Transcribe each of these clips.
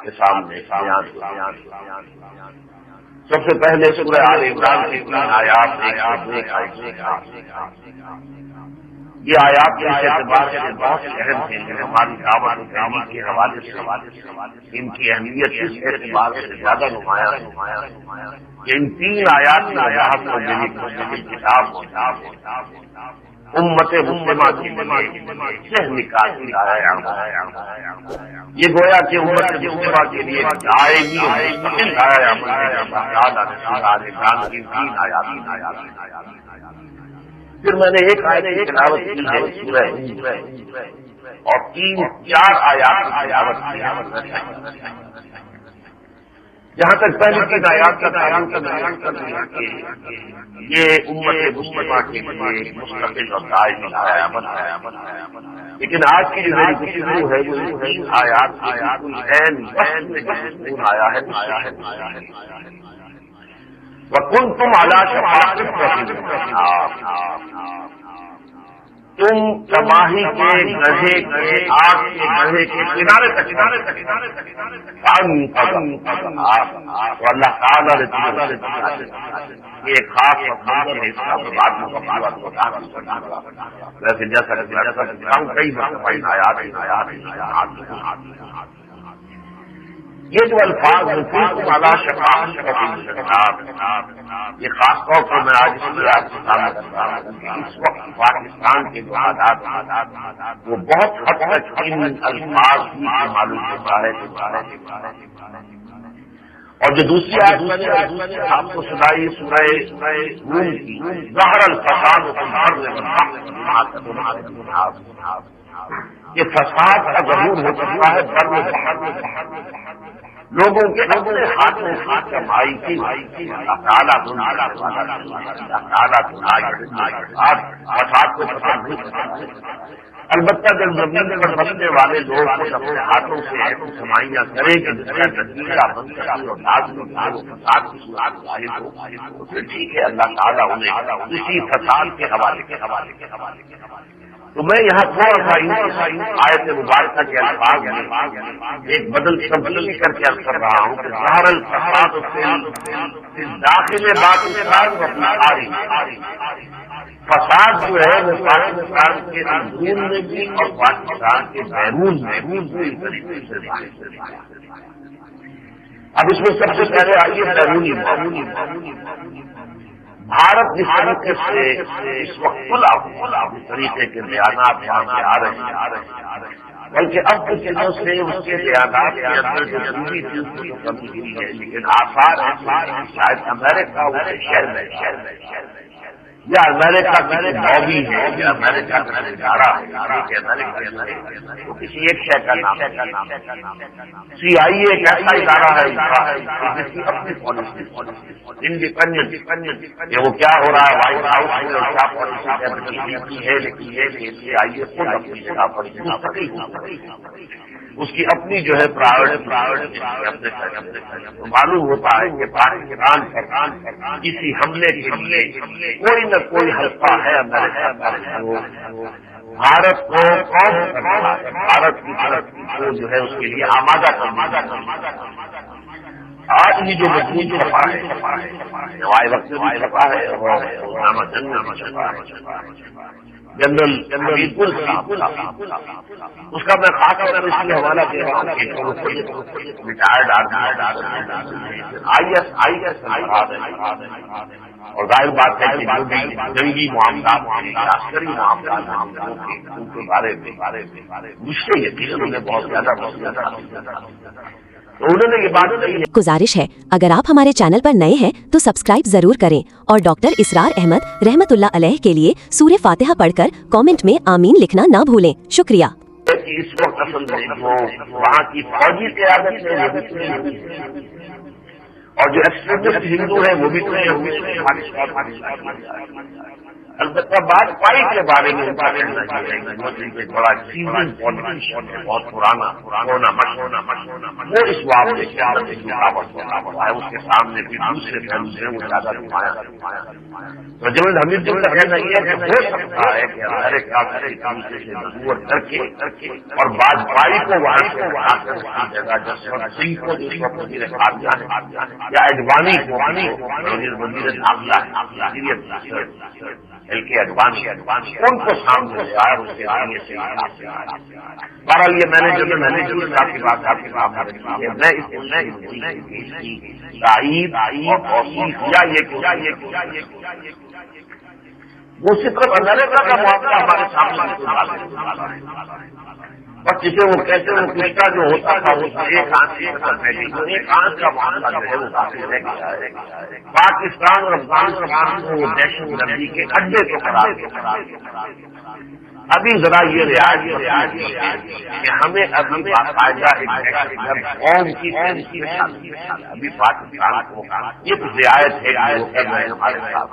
کے سامنے بیان کیا۔ سب سے پہلے سورہ آل عمران کی 3 آیات یہ آیات کے اعتبار سے بہت اہم ہیں کہ ہماری دعوت و تحریک کے حوالے سے ان کی اہمیت اس اعتبار سے زیادہ نمایاں کہ ان 3 آیات کی وضاحت کو میری مستقل کتاب امت مسلمہ کے لیے ذہن نکال لایا یہ گویا کہ امت مسلمہ کے لیے دائمی مستقل آیات کی 3 آیات۔ پھر میں نے ایک آیت کی تلاوت کی ہے سورہ ہود اور 3-4 آیات کی تلاوت کی ہے۔ جہاں تک پہلی 3 آیات کا تعلق بیان کر دیا کہ یہ امت مسلمہ کے لیے مستقل اور دائمی عمل ہے، لیکن آج کی جو میری گفتگو ہے وہ 3 آیات آیا ہے وَكُنْتُمْ عَلَىٰ شَفَا تم تباہی کے گڑھے کے آگ کے گڑھے کے کنارے تک تو اللہ تعالیٰ یہ خاص منظر ہے، اس کا بعد میں ویسے جیسا کئی یہ جو الفاظ علی شفاعت یہ خاص طور پر میں آج اس لیے آپ کے سامنے کرتا ہوں کہ اس وقت پاکستان کے جو حالات وہ بہت حد تک ان الفاظ کی معلوم ہوتا ہے اور جو دوسری آیت آپ کو سنائی سورہ روم کی ظہر الفساد یہ فساد کا ظہور ہو چکا ہے بر میں لوگوں کے اپنے ہاتھوں ہاتھ کمائی کی فساد کو پسند نہیں کرتا۔ البتہ جب زمین پر بسنے والے لوگ اپنے ہاتھوں سے ایسی کمائیاں کریں کہ جس کا نتیجہ بن فساد کی صورت ظاہر ہو پھر ٹھیک ہے، اللہ تعالیٰ انہیں اسی فساد کے حوالے تو میں یہاں تھوڑا سا آیت مبارکہ کے الفاظ ایک تبدیلی کر کے عرض کر رہا ہوں کہ ظاہر الفساد داخل پاکستان فساد جو ہے وہ پاکستان کے اندرون میں بھی اور پاکستان کے بیرون میں بھی۔ اب اس میں سب سے پہلے آئیے بیرونی بھارت جس طریقے سے اس وقت کھلا اس طریقے کے بیانات آ رہے ہیں بلکہ اب کچھ دنوں سے اس کے بیانات کے اندر جو ضروری تھی اس کی کمی ہوئی ہے، لیکن آثار شاید امریکہ شہر میں یا امریکہ کا لابی ہے یا امریکہ کا ادارہ ہے وہ کسی ایک شہر کا نام CIA ایک ایسا ادارہ ہے جس کی اپنی پالیسی انڈیپینڈنٹ وہ کیا ہو رہا ہے وائٹ ہاؤس میں اور کیا پالیسی ہے، لیکن یہ CIA خود اپنی جگہ پر اس کی اپنی جو ہے پرائیویٹ معلوم ہوتا ہے کہ پاکستان پر کسی حملے کے لیے کوئی نہ کوئی حلقہ ہے بھارت کو بھارت کی طرف کو جو ہے اس کے لیے آمادہ کرنا۔ آج بھی جو مضبوط چھپا ہے وقت چھپا ہے جنرل اس کا میں خاص طور پر اس لیے حوالہ دے رہا ہوں کہ ریٹائرڈ IS اور ظاہر بات ہے کہ جو بھی جنگی معاملات عسکری معاملات ان کے بارے میں مجھ سے یقین انہیں بہت زیادہ تو انہوں نے یہ بات کہی ہے۔ گزارش ہے اگر آپ ہمارے چینل پر نئے ہیں تو سبسکرائب ضرور کریں اور ڈاکٹر اسرار احمد رحمت اللہ علیہ کے لیے سورہ فاتحہ پڑھ کر کامنٹ میں آمین لکھنا نہ بھولیں۔ شکریہ۔ اس وقت اصل میں جو وہاں کی فوجی قیادت ہے اور جو ایکسٹریمسٹ ہندو ہیں وہ بھی تو البتہ بات پائی کے بارے میں ان کا کہنا یہ ہے کہ وہ ایک بڑا سیزن پالیٹیشین ہے، بہت پرانا وہ اس معاملے سے رکاوٹ ہے، اس کے سامنے بھی دوسرے پہلو سے وہ زیادہ نمایاں۔ تو جنرل حمید کا کہنا یہ ہے کہ ہو سکتا ہے کہ ہر ایک طریقے سے نبوت کر کے اور واجپئی کو وہاں سے اٹھا کر اس کی جگہ جسونت سنگھ کو جو وزیر خارجہ ہے یا اڈوانی کو وزیر داخلہ ایل کے اڈوانی ان کو سامنے لے آئے اس کے ذریعے سے بہرحال یہ میں نے جو صاحب کی بات آپ کے سامنے رکھی ہے، میں اس کی تائید اور توثیق کیا یہ وہ صرف امریکہ کا معاملہ ہمارے سامنے بس جسے وہ کہتے ہیں پچھلا جو ہوتا تھا وہ ایک آنکھ کا معاملہ جو ہے وہ باقی رہ گیا ہے۔ پاکستان اور افغانستان کو وہ دہشت گردی کے اڈے کو قرار دیا۔ ابھی ذرا یہ رعایت کہ ہمیں ابھی باقاعدہ قوم کی ابھی پاکستان کو یہ رعایت ہے ہمارے ساتھ،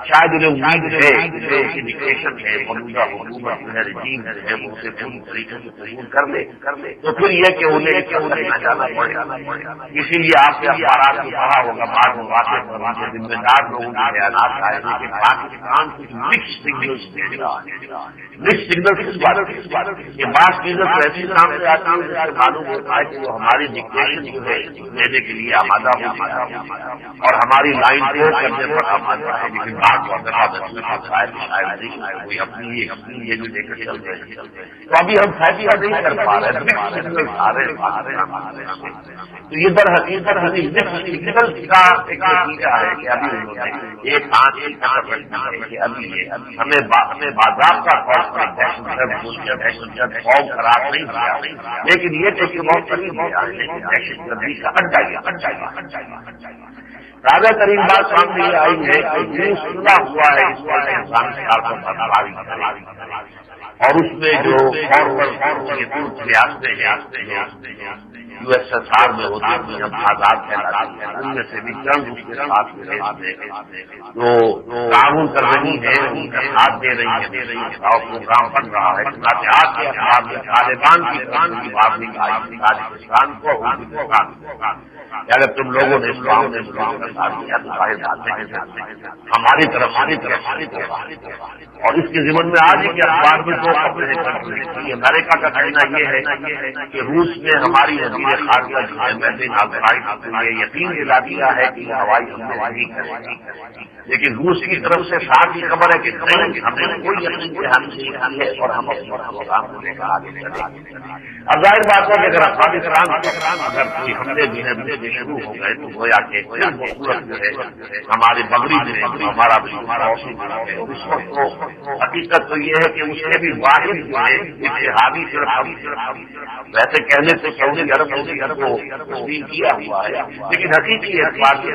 شاید انہیں امید ہے انڈیکیشن ہے موجودہ حکومت رجیم ہے وہ اسے پوری طریقے سے قبول کر لے تو پھر یہ کہ انہیں نہ جانا پڑے گا۔ اسی لیے آپ کے اخبارات کو پڑھا ہوگا بعض واقع ذمہ دار لوگوں کے بیانات آئے ہیں کہ پاکستان کچھ مکس سگنلز دے رہا ہے۔ سگنل کس بات یہ بعض چیزیں تو ایسی سامنے آتی ہیں جس سے معلوم ہوتا ہے کہ وہ ہماری ڈکٹیشن جو ہے لینے کے لیے آمادہ ہو گیا اور ہماری لائن کو کرنے پر آمادہ ہے، لیکن بات شاید کوئی اپنی یہ جو لے کر چل رہے ہیں تو ابھی ہم فیصلہ نہیں کر پا رہے ہیں۔ سگنل آ رہے تو یہ در حقیقت سگنل کا ایک نتیجہ ہے کہ ابھی انہوں نے ایک آنکھ کہ ابھی ہمیں باضابطہ طور پر دہشت گرد قوم قرار نہیں دیا، لیکن یہ کہ بہت قریب ہوا ہے لیکن دہشت گردی کا اڈا تازہ ترین بات سامنے یہ آئی ہے کہ جو سنا ہوا ہے اس وقت افغانستان کو برقراری اور اس میں جو ریاستیں یو ایس ایس آر میں ہوتی ہیں جب آزاد کہلاتی ہیں ان میں سے بھی چند اس کے ساتھ جو تعاون کر رہی ہیں ان کا ساتھ دے رہی ہے اور پروگرام بن رہا ہے۔ آج کے اخبار میں طالبان کی بات نہیں آئی تاجکستان کو اگر تم لوگوں نے اسلام نے ساتھ دیا تو ظاہر بات ہے ہماری طرف اور اس کے ضمن میں آج کے اخبار میں دو خبریں امریکہ کا کہنا یہ ہے کہ روس نے ہماری وزیر خارجہ جو ہے محدود آزمائی یہ یقین دلا دیا ہے کہ ہوائی حملے نہیں کرے گی، لیکن روس کی طرف سے ساتھ ہی خبر ہے کہ نہیں ہم نے کوئی یقین دہانی نہیں کی ہے اور ہم اپنے پروگرام کو لے کر آگے چلیں گے۔ اب ظاہر بات ہے کہ اگر افغانستان اگر کوئی حملے جو ہے شروع ہو گئے تو گویا کہ صورت جو ہے ہمارے بغری میں ہمارا اس وقت تو حقیقت تو یہ ہے کہ اس کے بھی واحد جو ہے اتحادی صرف ویسے کہنے سے سعودی عرب کو تسلیم کیا ہوا ہے، لیکن حقیقی اعتبار سے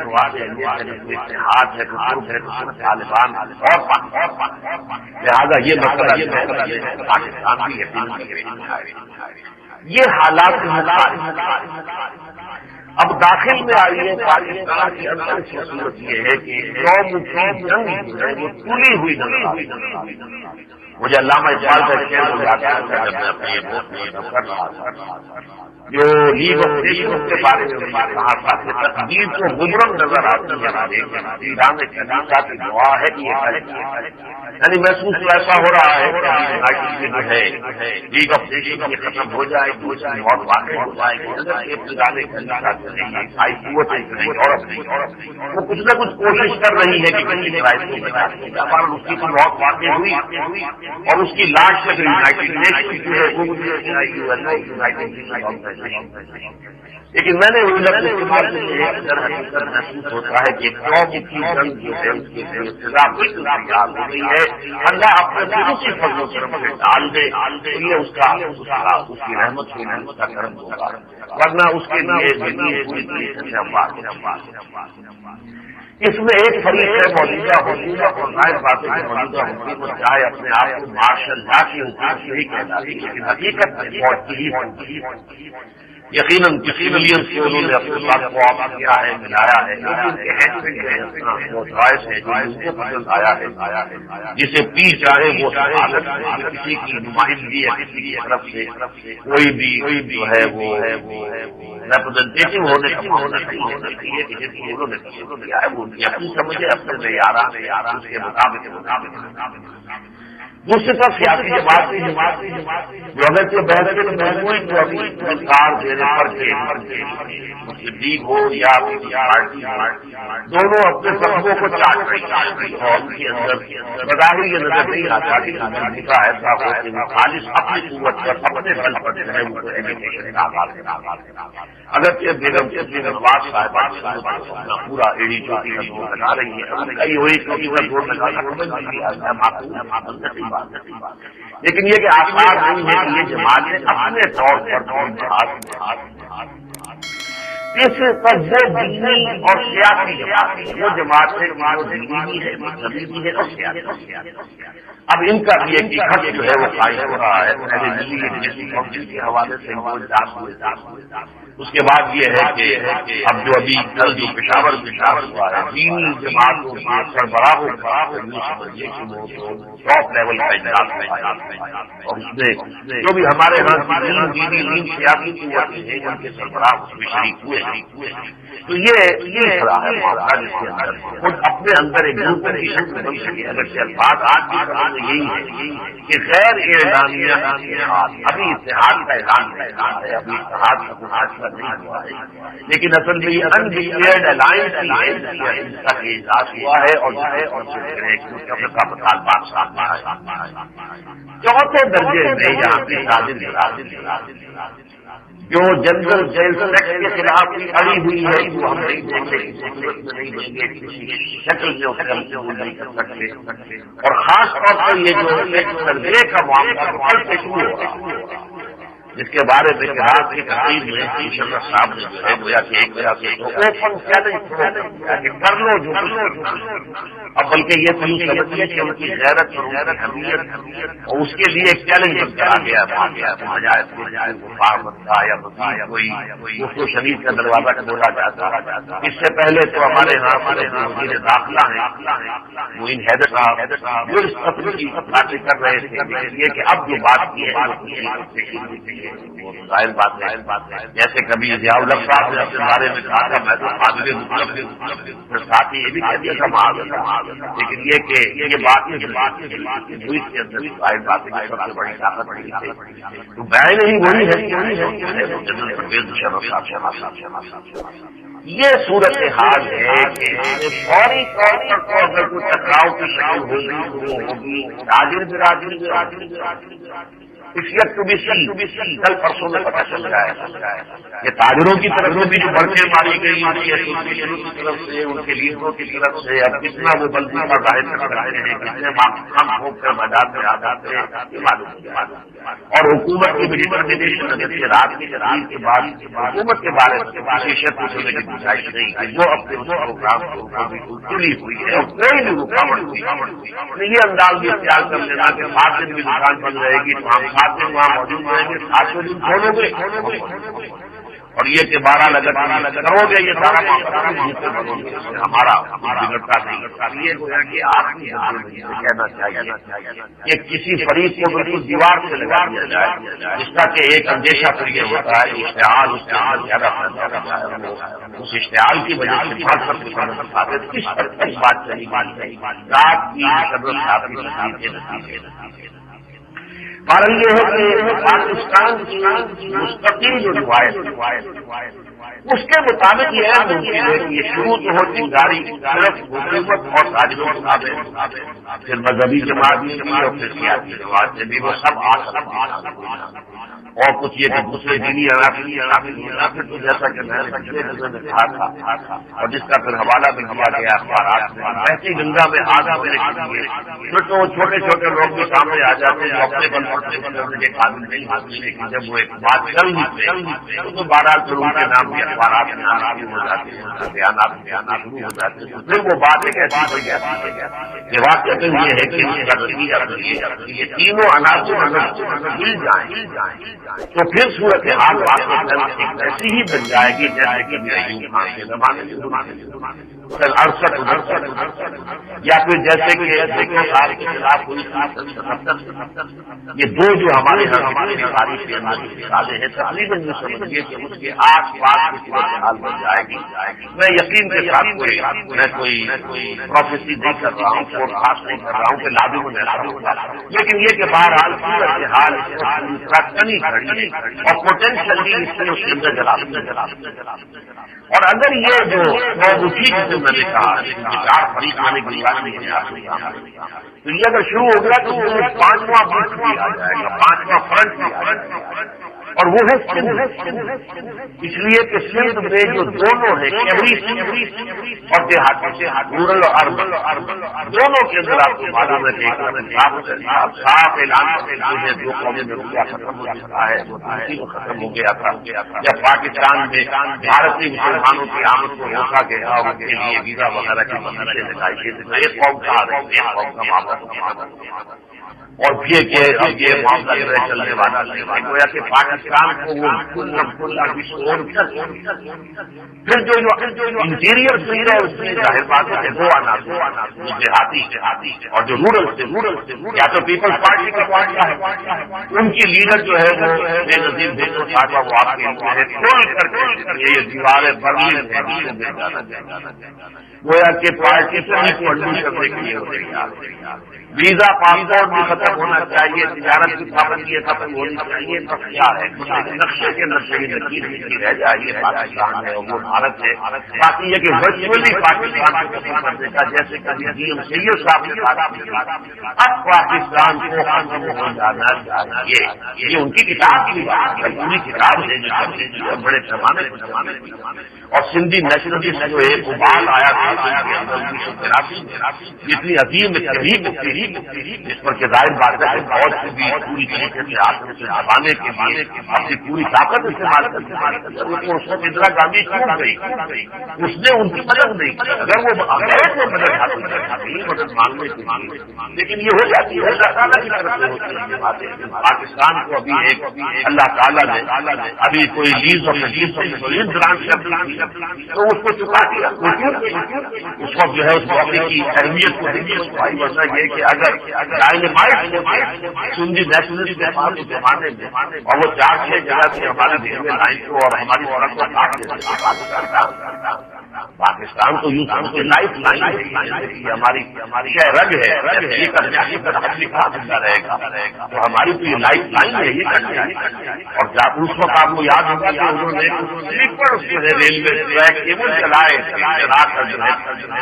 اتحاد ہے تو صرف طالبان اور لہٰذا یہ مسئلہ پاکستان کی یقین یہ حالات اب داخل میں آئی ہے پاکستان کے اندر کی صورت یہ ہے کہ قوم کی جنگ جو ہے وہ تلی ہوئی نظر آئی۔ مجھے علامہ اقبال کا شعر یاد آیا تھا جب میں اپنے دوست میں کر رہا تھا جو لیگ آف نیشنز کے بارے میں کہا تھا کہ تقدیر کو مبرم نظر آتی ہے ایران کی دعا ہے کہ یعنی محسوس ایسا ہو رہا ہے کہ جو ہے لیگ آف نیشنز یہ ختم ہو جائے گی بہت واقع ہو جائے گی وہ کچھ نہ کچھ کوشش کر رہی ہے کہ کسی رائٹ کو بچا سکے اس کی بہت واقع ہوئی اور اس کی لاش سے یونائٹیڈ نیشنز جو ہے وہ لیکن میں نے محسوس ہوتا ہے کہ قوم کی جنگ جو ہے اس کے لیے سزا بالکل تیار ہو گئی ہے۔ اللہ اپنے اسی فضل و کرم سے ڈال دے یہ اس کی رحمت کا کرم ہوگا، ورنہ اس کے لیے اس میں ایک فریق ہے موجودہ حکومت اور ظاہر بات ہے کہ موجودہ حکومت چاہے اپنے آپ کو مارشل لا کی حکومت یہی کہنا ہے، لیکن حقیقت میں یقیناً کسی ملین سے انہوں نے اپنے ساتھ خواب کیا ہے، ملایا ہے، لیکن کے ہیٹرک ہے، وہ چوائس ہے جو ان کو پسند آیا ہے، جسے پی چاہے وہ عادت ہے، کسی کی نمائندگی ہے کسی کی طرف سے کوئی بھی جو ہے وہ ریپرزینٹیٹو ہونے کا معاملہ نہیں ہونا چاہیے کہ جس کو انہوں نے پسند کیا ہے وہ یقین سمجھے اپنے معیارات اس کے مطابق۔ دوسری طرف سیاسی جماعت جو اگر کے بحث کے مجموعی کو ابھی انکار دینے پر مسلم لیگ ہو یا پارٹی دونوں اپنے سبوں کو چاٹ رہی اور ان کے اندر بظاہر یہ نظر نہیں آتا کہ کا ایسا ہو کہ وہ خالص اپنی قوت پر اپنے بل پر جو ہے وہ ایجوکیشن کا آغاز ہے۔ اگرچہ بیگم نواز صاحبہ پورا ایڈی چوٹی کا دور لگا رہی ہے، کئی ہوئی چوٹی کا دور لگانا لیکن یہ کہ آسان نہیں ہے کہ یہ جماعتیں اپنے طور پر اس پر وہ دینی اور سیاسی جماعت وہ جماعتیں جو دینی ہے مذہبی بھی ہے اور سیاسی۔ اب ان کا بھی ایک خط جو ہے وہ قائم ہو رہا ہے پہلے ملی ایجنسی کاؤنسل کے حوالے سے وہ اجلاس ہوئے، اس کے بعد یہ ہے کہ اب جو ابھی کل جو پشاور ہوا ہے دینی جماعتوں کے سربراہوں کا ٹاپ لیول کا اجلاس ہے اور اس میں جو بھی ہمارے یہاں دینی سیاسی قوتیں ہیں ان کے سربراہ اس میں شریک ہوئے ہیں۔ تو یہ طرح ہے معاملہ جس کے اندر خود اپنے اندر ایک گروپ کی شکل بن سکے۔ اگر سے الفاظ آج کی طرح یہی ہے کہ غیر اعلانیہ اتحاد، ابھی اتحاد کا اعلان ہے، ابھی اتحاد کا کوئی حادثہ نہیں ہوا ہے، لیکن اصل میں یہ انڈکلیئرڈ الائنس ہی ہے جس کا اجلاس ہوا ہے اور کا مطالبات سامنے آئے۔ چوتھے درجے میں یہاں کی سازش جو جنرل سیلز ٹیکس کے خلاف اڑی ہوئی ہے وہ ہم نہیں دیں گے، نہیں دیں گے، کسی شکل میں اسے ہم نہیں کر سکتے، اور خاص طور پر یہ جو سروے کا معاملہ کل سے شروع ہو رہا جس کے بارے میں رات کی تقریب میں شرف صاحب نے جو ہے گویا کہ ایک وجہ سے اوپن چیلنج کر لو جو اب بلکہ یہ تو سمجھیے کہ ان کی غیرت حمیت اور اس کے لیے ایک چیلنج کرا گیا بجائے کوئی اس کو شریف کا دروازہ کھولا جاتا۔ اس سے پہلے تو ہمارے یہاں وزیر داخلہ ہیں وہ ان حیدر صاحب جو اس قتل کی باتیں کر رہے تھے یہ کہ اب جو بات کی ہے ظاہر بات ہے جیسے کبھی ضیاء الحق صاحب نے اپنے بارے میں کہا تھا میں تو قابل ساتھ ہی یہ بھی کہہ دیا تھا لیکن یہ کہ یہ بات ہوئی کے اندر ظاہر بات ہے سب سے بڑی طاقت بڑی تو بیان ہی وہی ہے یہ صورت حال ہے کہ فوری طور پر اگر کوئی ٹکراؤ کی شکل ہوگی تو وہ ہوگی تاجر برادری کل پرسوں میں پتہ چل جائے یہ تاجروں کی طرف سے بھی جو بڑھیں ماری گئی ایسوسیشن کی طرف سے ان کے لیڈروں کی طرف سے اب کتنا وہ بلدی کا ظاہر کر رہے ہیں کتنے ہم ہو کر میدان میں آ جاتے ہیں معلوم اور حکومت کی ڈٹرمنیشن اگر سے رات کی رات کے بعد حکومت کے بارے میں وشیشت ہونے کی گنجائش نہیں کہ وہ اپنے پروگرام کو بالکل کھلی ہوئی ہے اور کوئی بھی رکاوٹ ہوئی یہ انداز بھی اختیار کر لینا کہ 7 دن بھی دکان بند رہے گی تو ہم 7 دن وہاں موجود رہیں گے 7 دن کھولو گے اور یہ کہ 12 لگت کرو گے یہ سارا معاملہ ہمارا بگڑتا نہیں یہ آپ کہنا چاہیے کہ کسی فریق کو بالکل دیوار سے لگا دیا جائے جس کا کہ ایک اندیشہ پھر یہ ہوتا ہے اشتعال زیادہ اس اشتعال کی وجہ سے بہت سب کس حد تک بات چلی رات کی نتیجے کارن یہ ہے کہ پاکستان کی مستقل جو روایت اس کے مطابق یہ ممکن ہے کہ یہ شروع تو ہو چنگاری صرف حکومت اور تاجروں پھر مذہبی جماعت اور پھر سیاسی جماعت سے بھی وہ سب اور کچھ یہ کہ دوسرے دینی پھر تو جیسا کہ میں نے کہا تھا اور جس کا پھر حوالہ بھی کیا گیا اخبارات میں ایسی گنگا میں آگا میرے پھر تو وہ چھوٹے چھوٹے لوگ بھی سامنے آ جاتے ہیں جو اپنے بل کرنے کے قابل نہیں ہوتے لیکن جب وہ ایک بات چل نہیں تو 12 کروڑ کے نام کے اخبارات میں آنا شروع ہو جاتے ہیں بیانات شروع ہو جاتے ہیں پھر وہ بات ایک ایسی ہو جاتی ہے کہ واقعہ یہ ہے کہ یہ تینوں عناصر مل جائیں تو پھر صورتحال واقعی ایک ایسی ہی بن جائے گی جیسے کہ ایوب خان کے زمانے میں 68 یا پھر جیسے کہ دیکھو صاحب کے خلاف ہوئی 77۔ یہ دو جو ہمارے یہاں کی تاریخ کے اندر مثالیں ہیں، تقریباً یہ سمجھیے کہ اس کے آس پاس کی صورتحال بن جائے گی۔ میں یقین کے ساتھ میں کوئی پروفیسی نہیں کر رہا ہوں، فور کاسٹ نہیں کر رہا ہوں کہ لازم ایسا ہوگا، لیکن یہ کہ بہرحال صورتحال کنی کھڑی اور پوٹینشلی اس میں اس کے اندر جلا۔ اور اگر یہ جو اٹھی جسے میں نے کہا چار فریق آنے کی بات نہیں ہے، تو یہ اگر شروع ہو گیا تو پانچواں بوتھ بھی آ جائے گا، پانچواں فرنٹ بھی آ جائے گا، اور وہ ہے سندھ۔ اس لیے کہ سندھ میں جو دونوں ہیں شہری اور دیہاتی، رورل اور اربن، دونوں کے اندر آپ کو معلوم ہے کہ صاف اعلان سے جو قومی میں ختم ہو چکا ہے وہ ترکی میں ختم ہو گیا تھا، یا پاکستان میں بھارتی مسلمانوں کی آمد کو روکا گیا اور ان کے لیے ویزا وغیرہ کی بندشیں لگائی گئی، ایک قوم کا معاملہ اور یہ معاملہ جو ہے چلنے والا گویا کہ پاکستان کو وہ پھر جو انٹیریئر فیلڈ ہے اس میں ظاہر بات ہے دو آنا دیہاتی اور جو رورل یا تو پیپلز پارٹی کا معاملہ ہے، ان کی لیڈر جو ہے وہ بے نظیر بھٹو صاحبہ، وہ آپ کے ہے کھول کر کے یہ دیواریں برلن گویا کہ پارٹی سے ہی کنٹرول کرنے کے لیے ہو رہی ہے۔ ویزا پاسپورٹ بھی ختم ہونا چاہیے، تجارت کی پابندی ختم ہونی چاہیے، بس کیا ہے نقشے کے نقشے کی لکیر نہیں رہ جائے، پاکستان ہے وہ بھارت ہے۔ باقی یہ کہ ورچولی پاکستان کو ختم کرنے کا جیسے کہ جی ایم سید صاحب نے کہا اب پاکستان کو ختم ہو جانا چاہیے، یہ ان کی کتاب کی بات ہے، پوری کتاب ہے جو بڑے پیمانے پر اور سندھی نیشنلسٹ جو ایک ابال آیا تھا 1983 میں، جتنی عظیم تحریک تھی جس پر کہ ظاہر بات ہے فوج کو بھی پوری طریقے سے ہاتھ سے دبانے کے لیے اپنی پوری طاقت استعمال کرتی، اس میں اندرا گاندھی چھوٹ گئی، اس نے ان کی مدد نہیں کی، اگر وہ مدد حاصل کرتی مدد مانگنے کے لیے، لیکن یہ ہو جاتی ہے اللہ تعالیٰ کی طرف سے ہوتی ہے یہ باتیں۔ پاکستان کو ابھی ایک اللہ تعالیٰ نے ابھی کوئی لیز اور گرانٹ کر تو اس کو چکا دیا، اس وقت جو ہے اس موقع کی اہمیت کو ورنہ یہ کہ اگر ڈائنامائٹ سندھی نیشنلسٹ کے پاس اس زمانے میں اور وہ 4-6 جگہ سے ہماری ریلوے لائن کو اور ہماری سڑک کو کاٹ دیتے، پاکستان کو یوں سمجھے لائف لائن ہے، ہماری رگ ہے، یہ کہاں زندہ رہے گا، تو ہماری تو یہ لائف لائن ہے، یہ کٹ جائے۔ اور جب اس وقت آپ کو یاد ہوگا کہ انہوں نے سلیپر ریلوے ٹریک کیبل چلائے رات کر جو ہے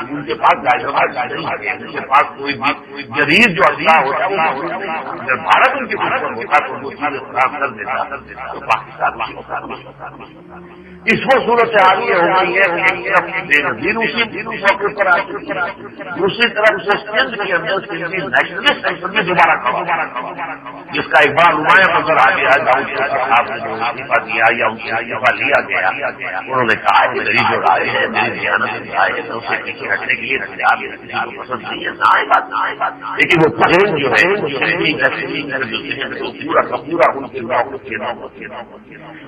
ان کے پاس ان کے پاس کوئی بھی جدید جو اجزاء ہوتا ہے جب بھارت ان کے اوپر ہوتا تو وہ چیزیں خراب کر دیتا تو پاکستان اس وہ صورت حال یہ ہو گئی ہے کہ ایک طرف بے نظیر اسی موقع پر آ چکی ہے، دوسری طرف سے سندھ کے اندر سندھی نیشنلسٹ اسمبلی دوبارہ جس کا ایک بڑا نمایاں نظر آ گیا داؤد صاحب نے جو استعفیٰ دیا یا ان سے استعفیٰ لیا گیا، انہوں نے کہا کہ میری جو رائے ہے میری دیانت رائے ہے اسے پیچھے ہٹنے کے لیے تیار ہے، کسی کو پسند نہیں ہے، نہ بات لیکن وہ پہن جو ہے پورا کا پورا ان کے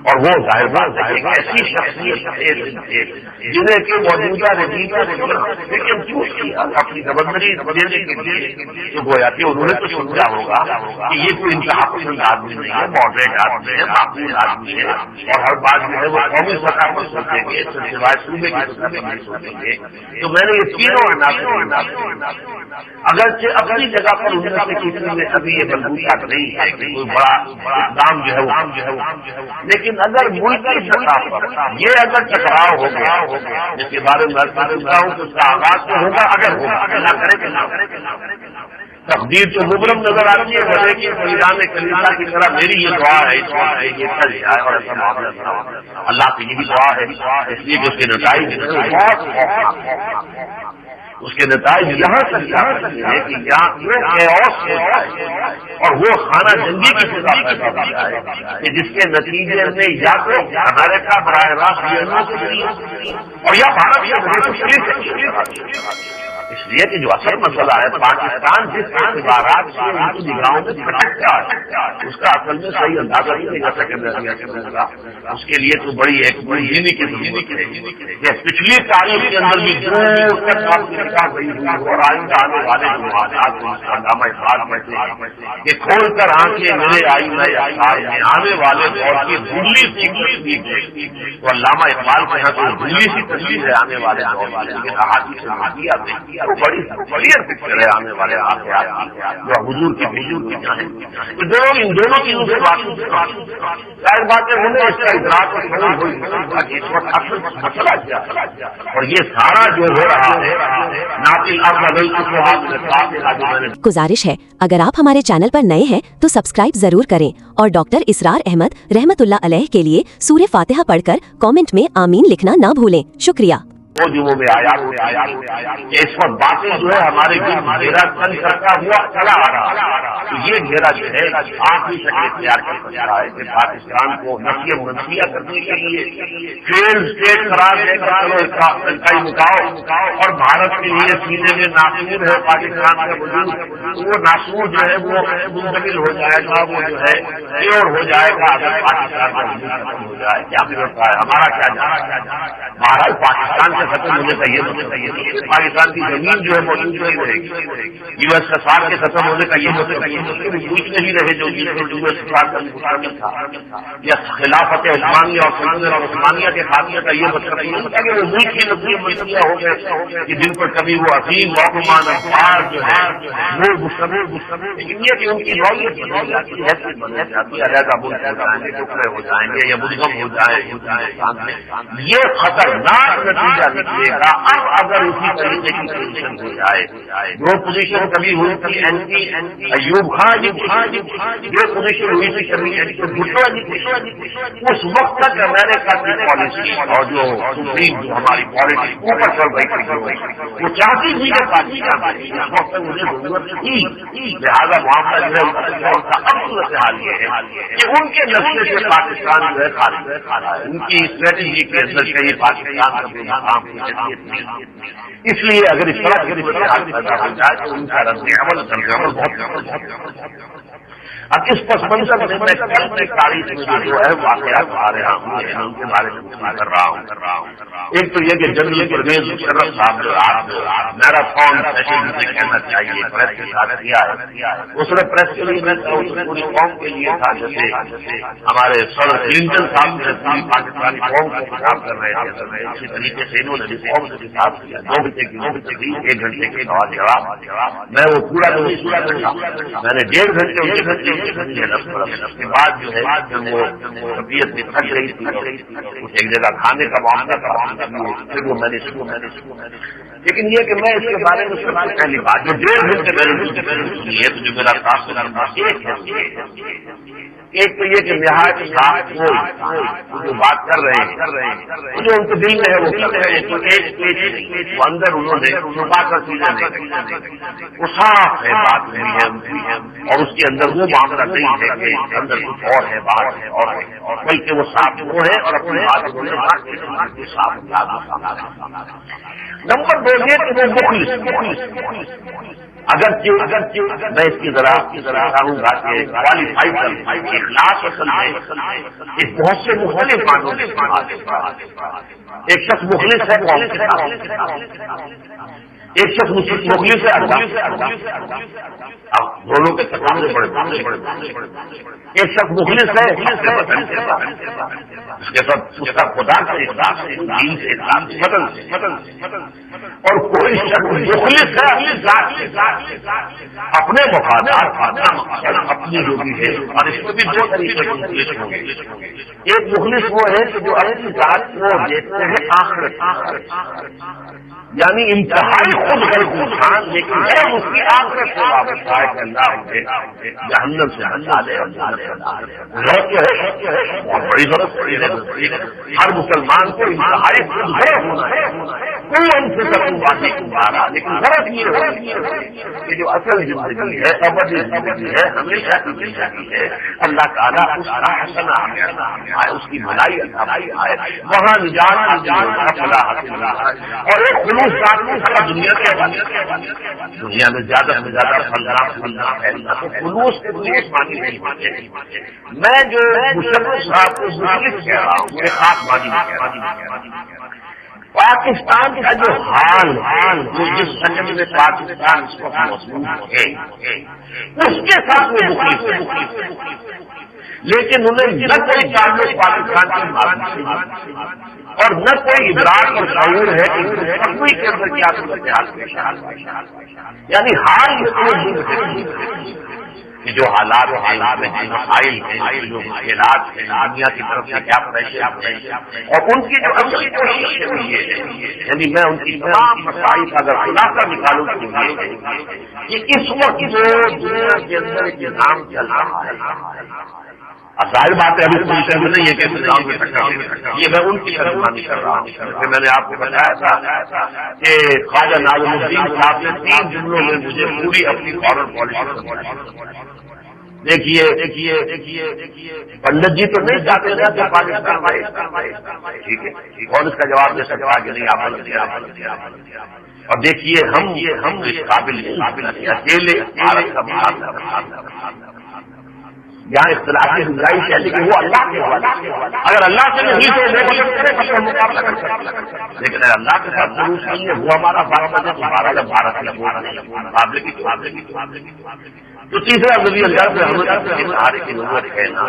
اور وہ ظاہر بات ہے ایک ایسی شخصیت جنہیں کہ موجودہ لیکن کیوں کیا اپنی گورنری دینے کے لیے تو گویا کہ انہوں نے تو سمجھا ہوگا کہ یہ کوئی انتہا پسند آدمی نہیں ہے، ماڈریٹ آدمی ہے، معقول آدمی ہے، اور ہر بات جو ہے وہ قومی سطح پر سوچیں گے، سوائے صوبے کی سطح پر نہیں سوچیں گے۔ تو میں نے یہ تینوں عناصر اگرچہ اپنی جگہ پر ان میں سے کسی میں ابھی یہ بلبوسات نہیں ہے کہ کوئی بڑا اقدام جو ہے وہ، لیکن اگر ملکی سطح پر یہ اگر ٹکراؤ ہو گیا جس کے بارے میں سمجھتا ہوں کہ اس کا آغاز تو ہوگا، اگر ہوگا نہ کرے کہ نہ کرے تقدیر تو مبرم نظر آتی ہے بھلے کہ میدان کلیسا کی طرح میری یہ دعا ہے یہ چل جائے اور ایسا معاملہ نہ ہو، اللہ کی یہ بھی دعا ہے، اس لیے کہ اس کے نتائج اس کے نتائج یہاں تک جا سکتے ہیں کہ یہاں کیوس ہو جائے اور وہ خانہ جنگی کی فضا پیدا ہو جائے کہ جس کے نتیجے میں یا تو امریکہ براہ راست اور یا بھارت یا اس لیے کہ جو اصل مسئلہ ہے پاکستان جس اعتبارات سے ان کی نگاہوں میں کھٹکتا ہے اس کا اصل میں صحیح اندازہ نہیں لگا سکے. اس کے لیے تو بڑی علمی کی ضرورت ہے کہ پچھلی تاریخ کے اندر بھی دور تک گئی ہوئی اور آئندہ آنے والے جو معاملات کو علامہ اقبال کہتے ہیں کہ کھول کر آنکھیں میرے آئندہ اخبار میں آنے والے دور کی دھندلی سی گئی. تو علامہ اقبال کے یہاں تو دھندلی سی تصویر ہے آنے والے دور میں، لیکن احادیث نبویہ میں وہ بڑی کلیئر پکچر ہے آنے والے واقعات جو حضور کی جائیں. تو ان دونوں چیزوں سے ظاہر بات ہے انہیں اس کا ادراک ہوئی اس وقت اصل مسئلہ کیا اور یہ سارا جو ہو رہا ہے گزارش ہے اگر آپ ہمارے چینل پر نئے ہیں تو سبسکرائب ضرور کریں اور ڈاکٹر اسرار احمد رحمت اللہ علیہ کے لیے سورہ فاتحہ پڑھ کر کامنٹ میں آمین لکھنا نہ بھولیں. شکریہ. وہ جو میں آیا اس وقت باتیں جو ہے ہمارے گھیرا تنگ کرتا ہوا چلا آ رہا. تو یہ گھیرا جو ہے آپ ہی شکل اختیار کر رہا ہے کہ پاکستان کو نفی منفیہ کرنے کے لیے فیل اسٹیٹ قرار دے کر چلو اس کا انتہائی مکاؤ اور بھارت کے لیے سینے میں ناسور ہے پاکستان کا وجود. وہ ناسور جو ہے وہ منتقل ہو جائے گا، وہ جو ہے پیور ہو جائے گا اگر پاکستان کا وجود ختم ہو جائے. کیا بگڑتا ہے ہمارا کیا جانا. بہرحال پاکستان ختم ہونے کا یہ مطلب پاکستان کی زمین جو ہے موجود نہیں رہے گی. یو ایس کا ساتھ کے ختم ہونے کا یہ مطلب کچھ نہیں رہے جو یو ایس کا مستقل تھا یا خلافت عثمانیہ اور سلطنت عثمانیہ کے خاتمے کا یہ مطلب نہیں ہوتا کہ وہ ملک کی نسلیت منصوبہ ہو گئے کہ جن پر کبھی وہ عظیم واقعمان افعال جو ہے وہ مستمر یہ کہ ان کی نوعیت بدل جاتی ہے، حیثیت بدل جاتی ہے، علیحدہ ملک ہو جائیں گے، ٹکڑے ہو جائیں گے یا مدغم ہو جائیں گے. یہ خطرناک نتیجہ نکلے گا اب اگر اسی طریقے کی پوزیشن ہو جائے. جو پوزیشن کبھی ہوئی تھی این پی ایوب خان جو پوزیشن ہوئی تھی کبھی بھٹو جی اس وقت تک امریکہ کی پالیسی اور جو سپریم جو ہماری پالیسی اوپر چل رہی تھی وہ چاہتی تھی کہ پاکستان اس وقت مجھے ضرورت تھی. لہٰذا معاملہ جو ہے اب صورتحال یہ ہے کہ ان کے نسلے سے پاکستان جو ہے خارج ہے. ان کی اسٹریٹجی کے اندر کہیں پاکستان کا مقام اس لیے اگر اس طرح پیدا ہو جائے تو ان کا رد عمل بہت. اب اس پس منظر میں میں کل کی تاریخ میں جو ہے واقعات آ رہا ہوں ان کے بارے میں کر رہا ہوں. ایک تو یہ کہ جنرل پرویز مشرف صاحب جو میراتھن سیشن سے کہنا چاہیے پریس کے ساتھ کیا ہے. اس نے پریس کے لیے میں پوری قوم کے لیے تھا جیسے ہمارے صدر کلنٹن صاحب جو پوری پاکستانی قوم کو خطاب کر رہے تھے اسی طریقے سے انہوں نے بھی قوم سے خطاب کیا. 2 گھنٹے کی 1 گھنٹے کے سوال جواب میں وہ پورا میں نے 1.5 گھنٹے اس کے بعد جو ہے جب وہ طبیعت میں تھک رہی تھی اس ایک جگہ کھانے کا معاملہ تھا پھر وہ میں نے لیکن یہ کہ میں اس کے بارے میں سب سے پہلی بات جو 1.5 گھنٹے میں نے سنی ہے تو جو میرا تاثر ایک تو یہ کہ نہایت صاف جو بات کر رہے ہیں جو ان کے دل میں ہے وہ کر رہے ہیں تو ایک اندر انہوں نے چھپا کر چیزیں نہیں وہ صاف ہے بات نہیں ہے ان کی اور اس کے اندر وہ معاملہ نہیں ہے کہ اندر کچھ اور ہے بات ہے اور بلکہ وہ صاف وہ ہے اور اپنی بات صاف. نمبر 2 یہ کہ وہ مخلص اگر میں اس کی ذرا چاہوں گا کہ کوالیفائی اخلاص اصل میں ایک بہت سے مختلف معنوں میں ایک شخص مخلص ہے قوم کے ساتھ، ایک شخص مخلص ہے اللہ اب دونوں کے تقاضے بڑے ایک شخص مخلص ہے اس کے ساتھ اس کا خدا کا اخلاص دین سے اخلاص اور کوئی شخص مخلص ہے اپنے مفادات اپنی جو بھی ہے اور اس میں بھی 2 طریقے کے مخلص ہوں گے. ایک مخلص وہ ہے کہ جو اپنی ذات کو دیکھتے ہیں آخرت یعنی انتہائی خود غرض انسان لیکن اس کی آخرت سے وابستہ ہے کہ اللہ مجھے جہنم سے بچا دے اور ضرورت ہے بہت بڑی ضرورت پڑی ہے. ہر مسلمان کو انتہائی خود غرض ہونا ہے انفسکم واہلکم نارا، لیکن غلط یہ ہے کہ جو اصل زندگی ہے، ابدی زندگی ہے، ہمیشہ کی زندگی ہے، اللہ تعالیٰ اس کا حسن ہے، اس کی بھلائی ہے، وہاں نجات اور ایک خلوص ذات میں سارا دنیا کے دنیا میں زیادہ سے زیادہ پھلنا پھیلنا تو خلوص کے خلوص مانی نہیں ہوتے۔ میں جو مشرف صاحب کو مخلص کہہ رہا ہوں یہ خاص مانی نہیں کہہ رہا۔ پاکستان کا جو حال جو جس سنجد میں پاکستان اس وقت موجود ہے اس کے ساتھ وہ مخلص ہے، لیکن انہیں نہ کوئی تعلق پاکستان کی ماضی سے اور نہ کوئی ادراک اور شعور ہے کہ کوئی کے اندر کیا صورتحال پیش آ رہی ہے، یعنی حال کہ جو حالات میں جو مسائل ہیں، جو مشکلات ہیں، دنیا کی طرف سے کیا پریشر ہے اور ان کی جو اصل کوشش یہ ہے، یعنی میں ان کی تمام مسائل کا اگر خلاصہ نکالوں تو یہ ہے کہ اس وقت جو دنیا کے اندر نظام چل رہا ہے، ظاہر بات ہے ابھی پوچھتے ہوئے نہیں ہے کہ نظام میں سکتا، یہ میں ان کی ترجمانی کر رہا ہوں۔ جیسے میں نے آپ کو بتایا تھا کہ خواجہ ناظم الدین صاحب نے 3 جملوں میں مجھے پوری اپنی فارن پالیسی دیکھیے پنڈت جی تو نہیں چاہتے تھے کہ پاکستان میں ٹھیک ہے اور اس کا جواب دے سکتا کہ نہیں آپ اور دیکھیے ہم اس قابل اکیلے بھارت کا مقابلہ یہاں اختلاف کی گنجائش ہے لیکن وہ اللہ کے حوالے، اگر اللہ سے نہیں تو مقابلہ کر سکتا، لیکن اگر اللہ کے ساتھ ضرور نہیں ہے وہ ہمارا بھارت مقابلے کی تو تیسرا ذریعہ اللہ سے سہارے کی ضرورت ہے نا،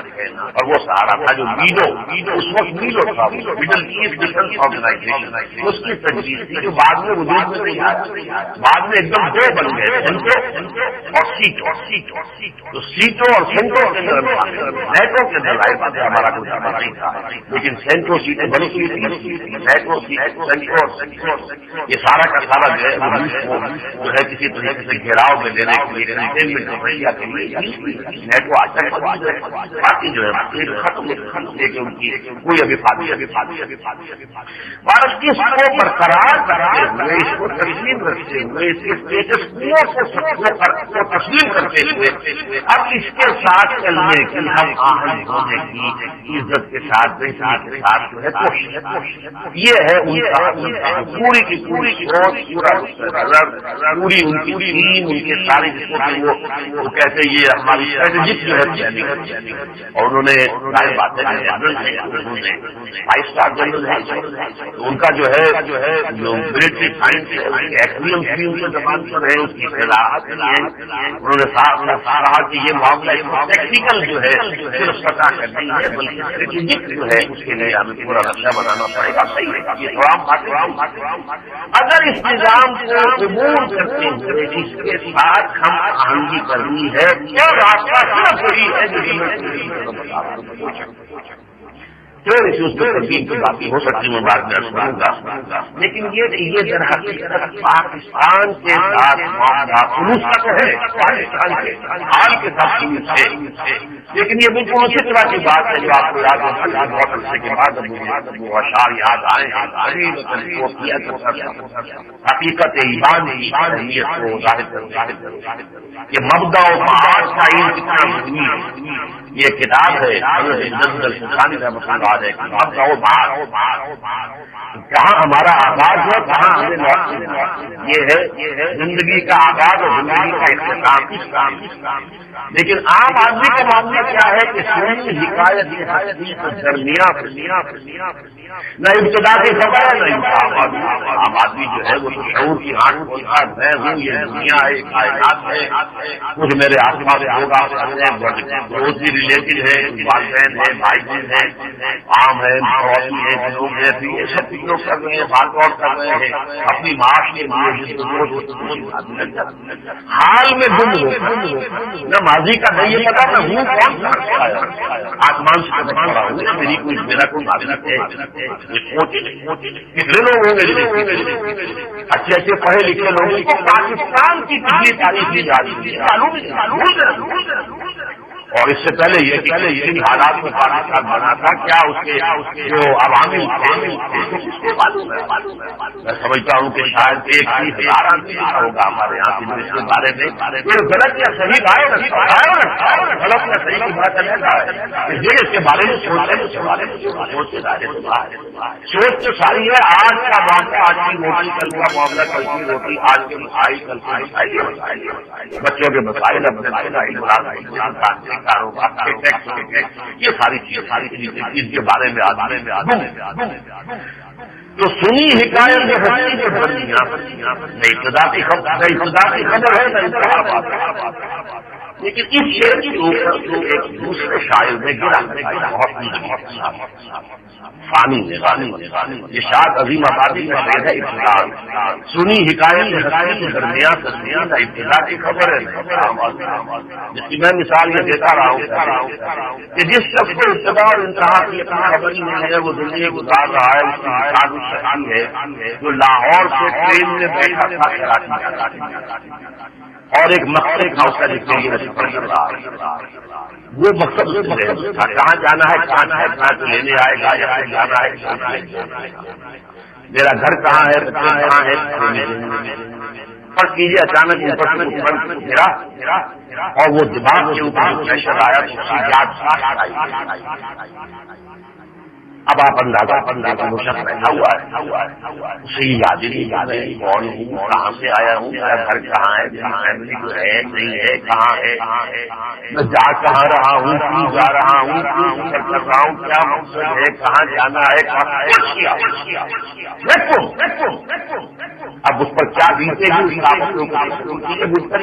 اور وہ سہارا تھا جو میڈو اس وقت میڈو تھا مڈل ایسٹ ڈیفنس آرگنائزیشن، اس کی تجویز تھی جو بعد میں وجود میں نہیں آیا، بعد میں ایک دم 2 بن گئے، سینٹو اور سیٹو، تو سیٹو اور سینٹو کے اندر نیٹو کے اندر ظاہر بات ہے ہمارا کوئی سامان نہیں تھا، لیکن سینٹو سیٹیں بڑی نیٹو سینٹو اور سینٹو یہ سارا کا سارا جو ہے جو ہے کسی طریقے سے گھیراؤ میں لینے کے لیے کنٹینمنٹ نیٹو آج تک باقی جو ہے ختم لیکن ان کی کوئی ابھی بھارت کی اس کو برقرار کرتے ہوئے اس کو تسلیم رکھتے ہوئے اس کے اسٹیٹس کو تسلیم کرتے ہوئے اب اس کے ساتھ چلنے کی ہم آہنگ ہونے کی عزت کے ساتھ جو ہے کوشش یہ ہے ان کا پوری کی پوری پورا پوری ان کی ٹیم ان کے ساری وہ کہتے یہ ہماری اسٹریٹجک جو ہے اور انہوں نے ساری باتیں جنرل ہیں انہوں نے 5 اسٹار جنرل ہے ان کا جو ہے جو ملٹری سائنس ہے اس کے ایکسپیرینس بھی ان کے زبان پر ہے، اس کی اطلاعات بھی ہیں، انہوں نے کہا کہ یہ معاملہ ٹیکنیکل جو ہے صرف پتہ کرنی ہے بلکہ اسٹریٹجک جو ہے اس کے لیے ہمیں پورا نقشہ بنانا پڑے گا، صحیح ہے یہ تمام باتیں اگر اس نظام کو قبول کرتے ہوئے اس کے ساتھ ہم آہنگی کرنی ہے تو راستہ صرف وہی ہے جو پھر اس میں ترتیب کی باتیں ہو سکتی میں بات کروں گا، لیکن یہ در حقیقت پاکستان کے ساتھ معاملہ خلوص کا تو ہے، پاکستان کے حال کے ساتھ خلوص ہے، لیکن یہ بالکل اسی طرح کی بات ہے جو آپ کو یاد ہوگا بہت عرصے کے بعد وہ اشعار یاد آئے وہ کیا حقیقت ایمان اہمیت کو ظاہر کرو کہ مبدا و معاد کا علم کتنا مہمی ہے، یہ کتاب ہے حضرت سلطانی رحمۃ اللہ علیہ مبدا و معاد کہاں ہمارا آغاز ہے کہاں ہمیں لوٹنا یہ ہے زندگی کا آغاز اور زندگی کا اختتام، لیکن عام آدمی کا معاملہ کیا ہے کہ سنی حکایت درمیاں نہ ابتدا کی خبر ہے نہ عام آدمی جو ہے وہ شعور کی آنکھ کھولتا ہے میں ہوں یہ دنیا ہے کائنات ہے کچھ میرے آس پاس لوگ بہت ہی ریلیٹڈ ہے والدین ہے بھائی بہن ہے عام ہے پڑوسی ہے لوگ ہے یہ سب کچھ لوگ کر رہے ہیں بھاگ دوڑ کر رہے ہیں اپنی معاش کے لیے حال میں گم ہو نہ ماضی کا نہیں یہ پتا نہ ہوں کون آسمان سے رہا ہوں میری کوئی میرا کوئی معلومات ہے کتنے لوگ ہوں گے اچھے اچھے پڑھے لکھے لوگ پاکستان کی کتنی تاریخ کی جا رہی ہے اور اس سے پہلے یہ کہ ان حالات میں پاکستان بنا تھا کیا اس کے جو عوامی میں سمجھتا ہوں کہ شاید 1,000 آدمی ہوگا ہمارے یہاں کی اس کے بارے میں غلط یا صحیح غلط یا صحیح کی بات الگ ہے اس کے بارے میں سوچ تو ساری ہے. آج کا معاملہ آج کی روٹی، کل کا معاملہ کل کی روٹی، آج کے مسائل کل کے مسائل، بچوں کے مسائل اپنے کاروبار، یہ ساری چیزیں اس کے بارے میں تو سنی حکایت میں ابتدا کی خبر ہے نہ انتہا بات ہے. لیکن اس شعر کے اوپر ایک دوسرے شاعر نے گرا بہت فانی یہ شاد عظیم آبادی کا شعر ہے ابتدا. سنی حکایت کے درمیان ابتدا کی خبر ہے. جس کی میں مثال یہ دیتا رہا ہوں کہ جس شخص کو ابتدا اور انتہا کی خبر ہی نہیں ہے وہ زندگی گزار رہا ہے. اس کی مثال ہے جو لاہور سے ٹرین میں بیٹھا تھا کراچی اور ایک مقصد تھا اس کا جتنے وہ مقصد کہاں جانا ہے کہاں تو لینے آئے گا یا جانا ہے میرا گھر کہاں ہے پر کیجیے اچانک اوپر گرا اور وہ دماغ کے اوپر پریشر آیا تو اس کی یاد اب آپ اندازہ مشق بیٹھا ہوا ہے اسے یاد ہی نہیں یاد ہے کون ہوں کہاں سے آیا ہوں میرا گھر کہاں ہے فیملی جو ہے نہیں ہے کہاں ہے میں جا کہاں رہا ہوں کیوں جا رہا ہوں کیوں سفر کر رہا ہوں کیا مقصد ہے کہاں جانا ہے اب اس پر کیا بیتے گی مجھ پر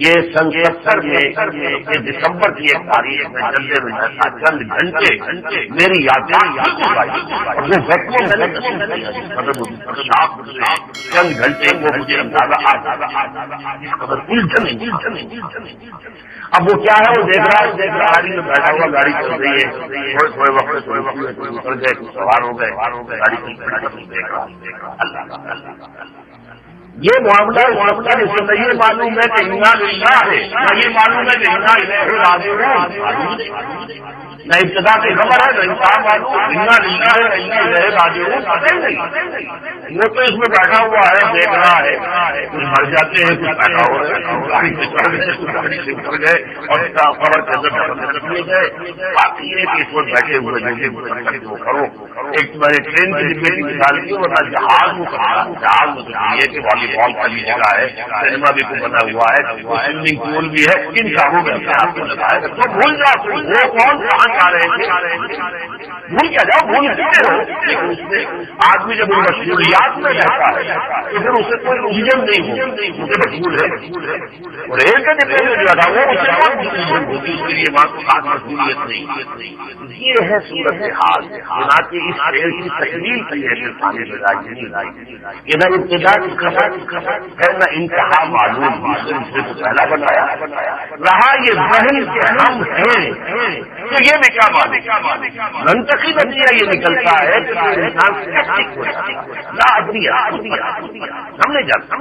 یہ سن 70 میں دسمبر کی ایک تاریخ میں جلدے میں چند گھنٹے میری یادیں چند گھنٹے وہ مجھے اندازہ اب وہ کیا ہے وہ دیکھ رہا ہے گاڑی میں بیٹھا ہوا گاڑی چل رہی ہے تھوڑے وقت اتر گئے سوار ہو گئے گاڑی کی دیکھ رہا یہ معاملہ جسے نہ یہ معلوم ہے کہ انا للہ ہے نہ یہ معلوم ہے کہ انا الیہ راجعون نہ ابتدا کی خبر ہے نہ انتہا معلوم انا للہ ہے انا الیہ راجعون نہیں وہ تو اس میں بیٹھا ہوا ہے دیکھ رہا ہے کچھ مر جاتے ہیں کچھ بیٹھا ہو رہا ہے گاڑی سے چڑھ گئے کچھ گاڑی سے اتر گئے اور خبر کے اندر لیے گئے. باقی یہ کہ اس وقت بیٹھے ہوئے جو کرو ایک میں نے ٹرین کی ڈبے کی مثال کی ورنہ جہاز یہ کہ والی بال والی جگہ ہے سنیما بھی کوئی بنا ہوا ہے سوئمنگ پول بھی ہے ان کاموں میں اپنے آپ کو لگائے تو بھول جاؤ وہ کون کہاں جا رہے تھے بھول کیا جاؤ بھول چکے ہو. اس میں آدمی جب ان مشغولیات میں رہتا ہے تو پھر اسے کوئی الجھن نہیں اسے مشغول ہے اور ایک کا ڈبے میں جو تھا وہ اسے کون الجھن ہوتی اس کے لیے وہاں کو خاص مشغولیت نہیں. یہ ہے صورت حال چنانچہ اس شہر کی تکمیل کی ہے کہ نہ ابتدا کی خبر ہے نہ انتہا معلوم دوسرے کو پہلا بنایا رہا یہ ذہن کے ہم ہیں تو یہ بھی کیا منطقی نتیجہ یہ نکلتا ہے کہ انسان سمجھے جاتا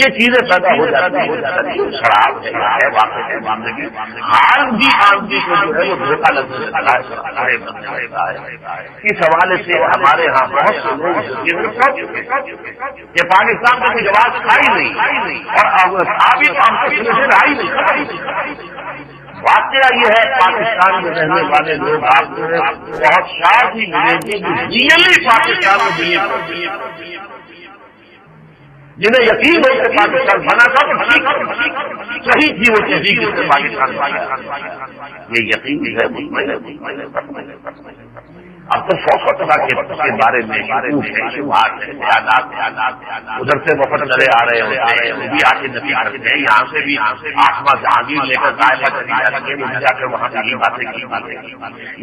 یہ چیزیں پیدا ہو جاتی ہیں شراب ہے واقع ہے زندگی حال بھی آدمی کو جو ہے وہ دھوکہ لگنے لگا ہے. اس حوالے سے ہمارے یہاں بہت سے لوگ کہ پاکستان میں کوئی جواز کھائی نہیں اور ثابت ہم کو سلسلہ آئی نہیں. واقعہ یہ ہے پاکستان میں رہنے والے لوگ آپ کو بہت شاد ہی ملیں گے ریئلی پاکستان میں جنہیں یقین ہو کہ پاکستان بنا تھا تو صحیح تھی وہ تحریک جس سے پاکستان بنا. یہ یقین ہے اب تو 100 طرح کے بارے میں ادھر سے وفد چلے آ رہے ہوتے ہیں وہ بھی آ کے نفی کرتے ہیں یہاں سے بھی آسما جہانگیر لے کر طائفہ چلی جاتی ہے وہ جا کر وہاں سے یہی باتیں کی.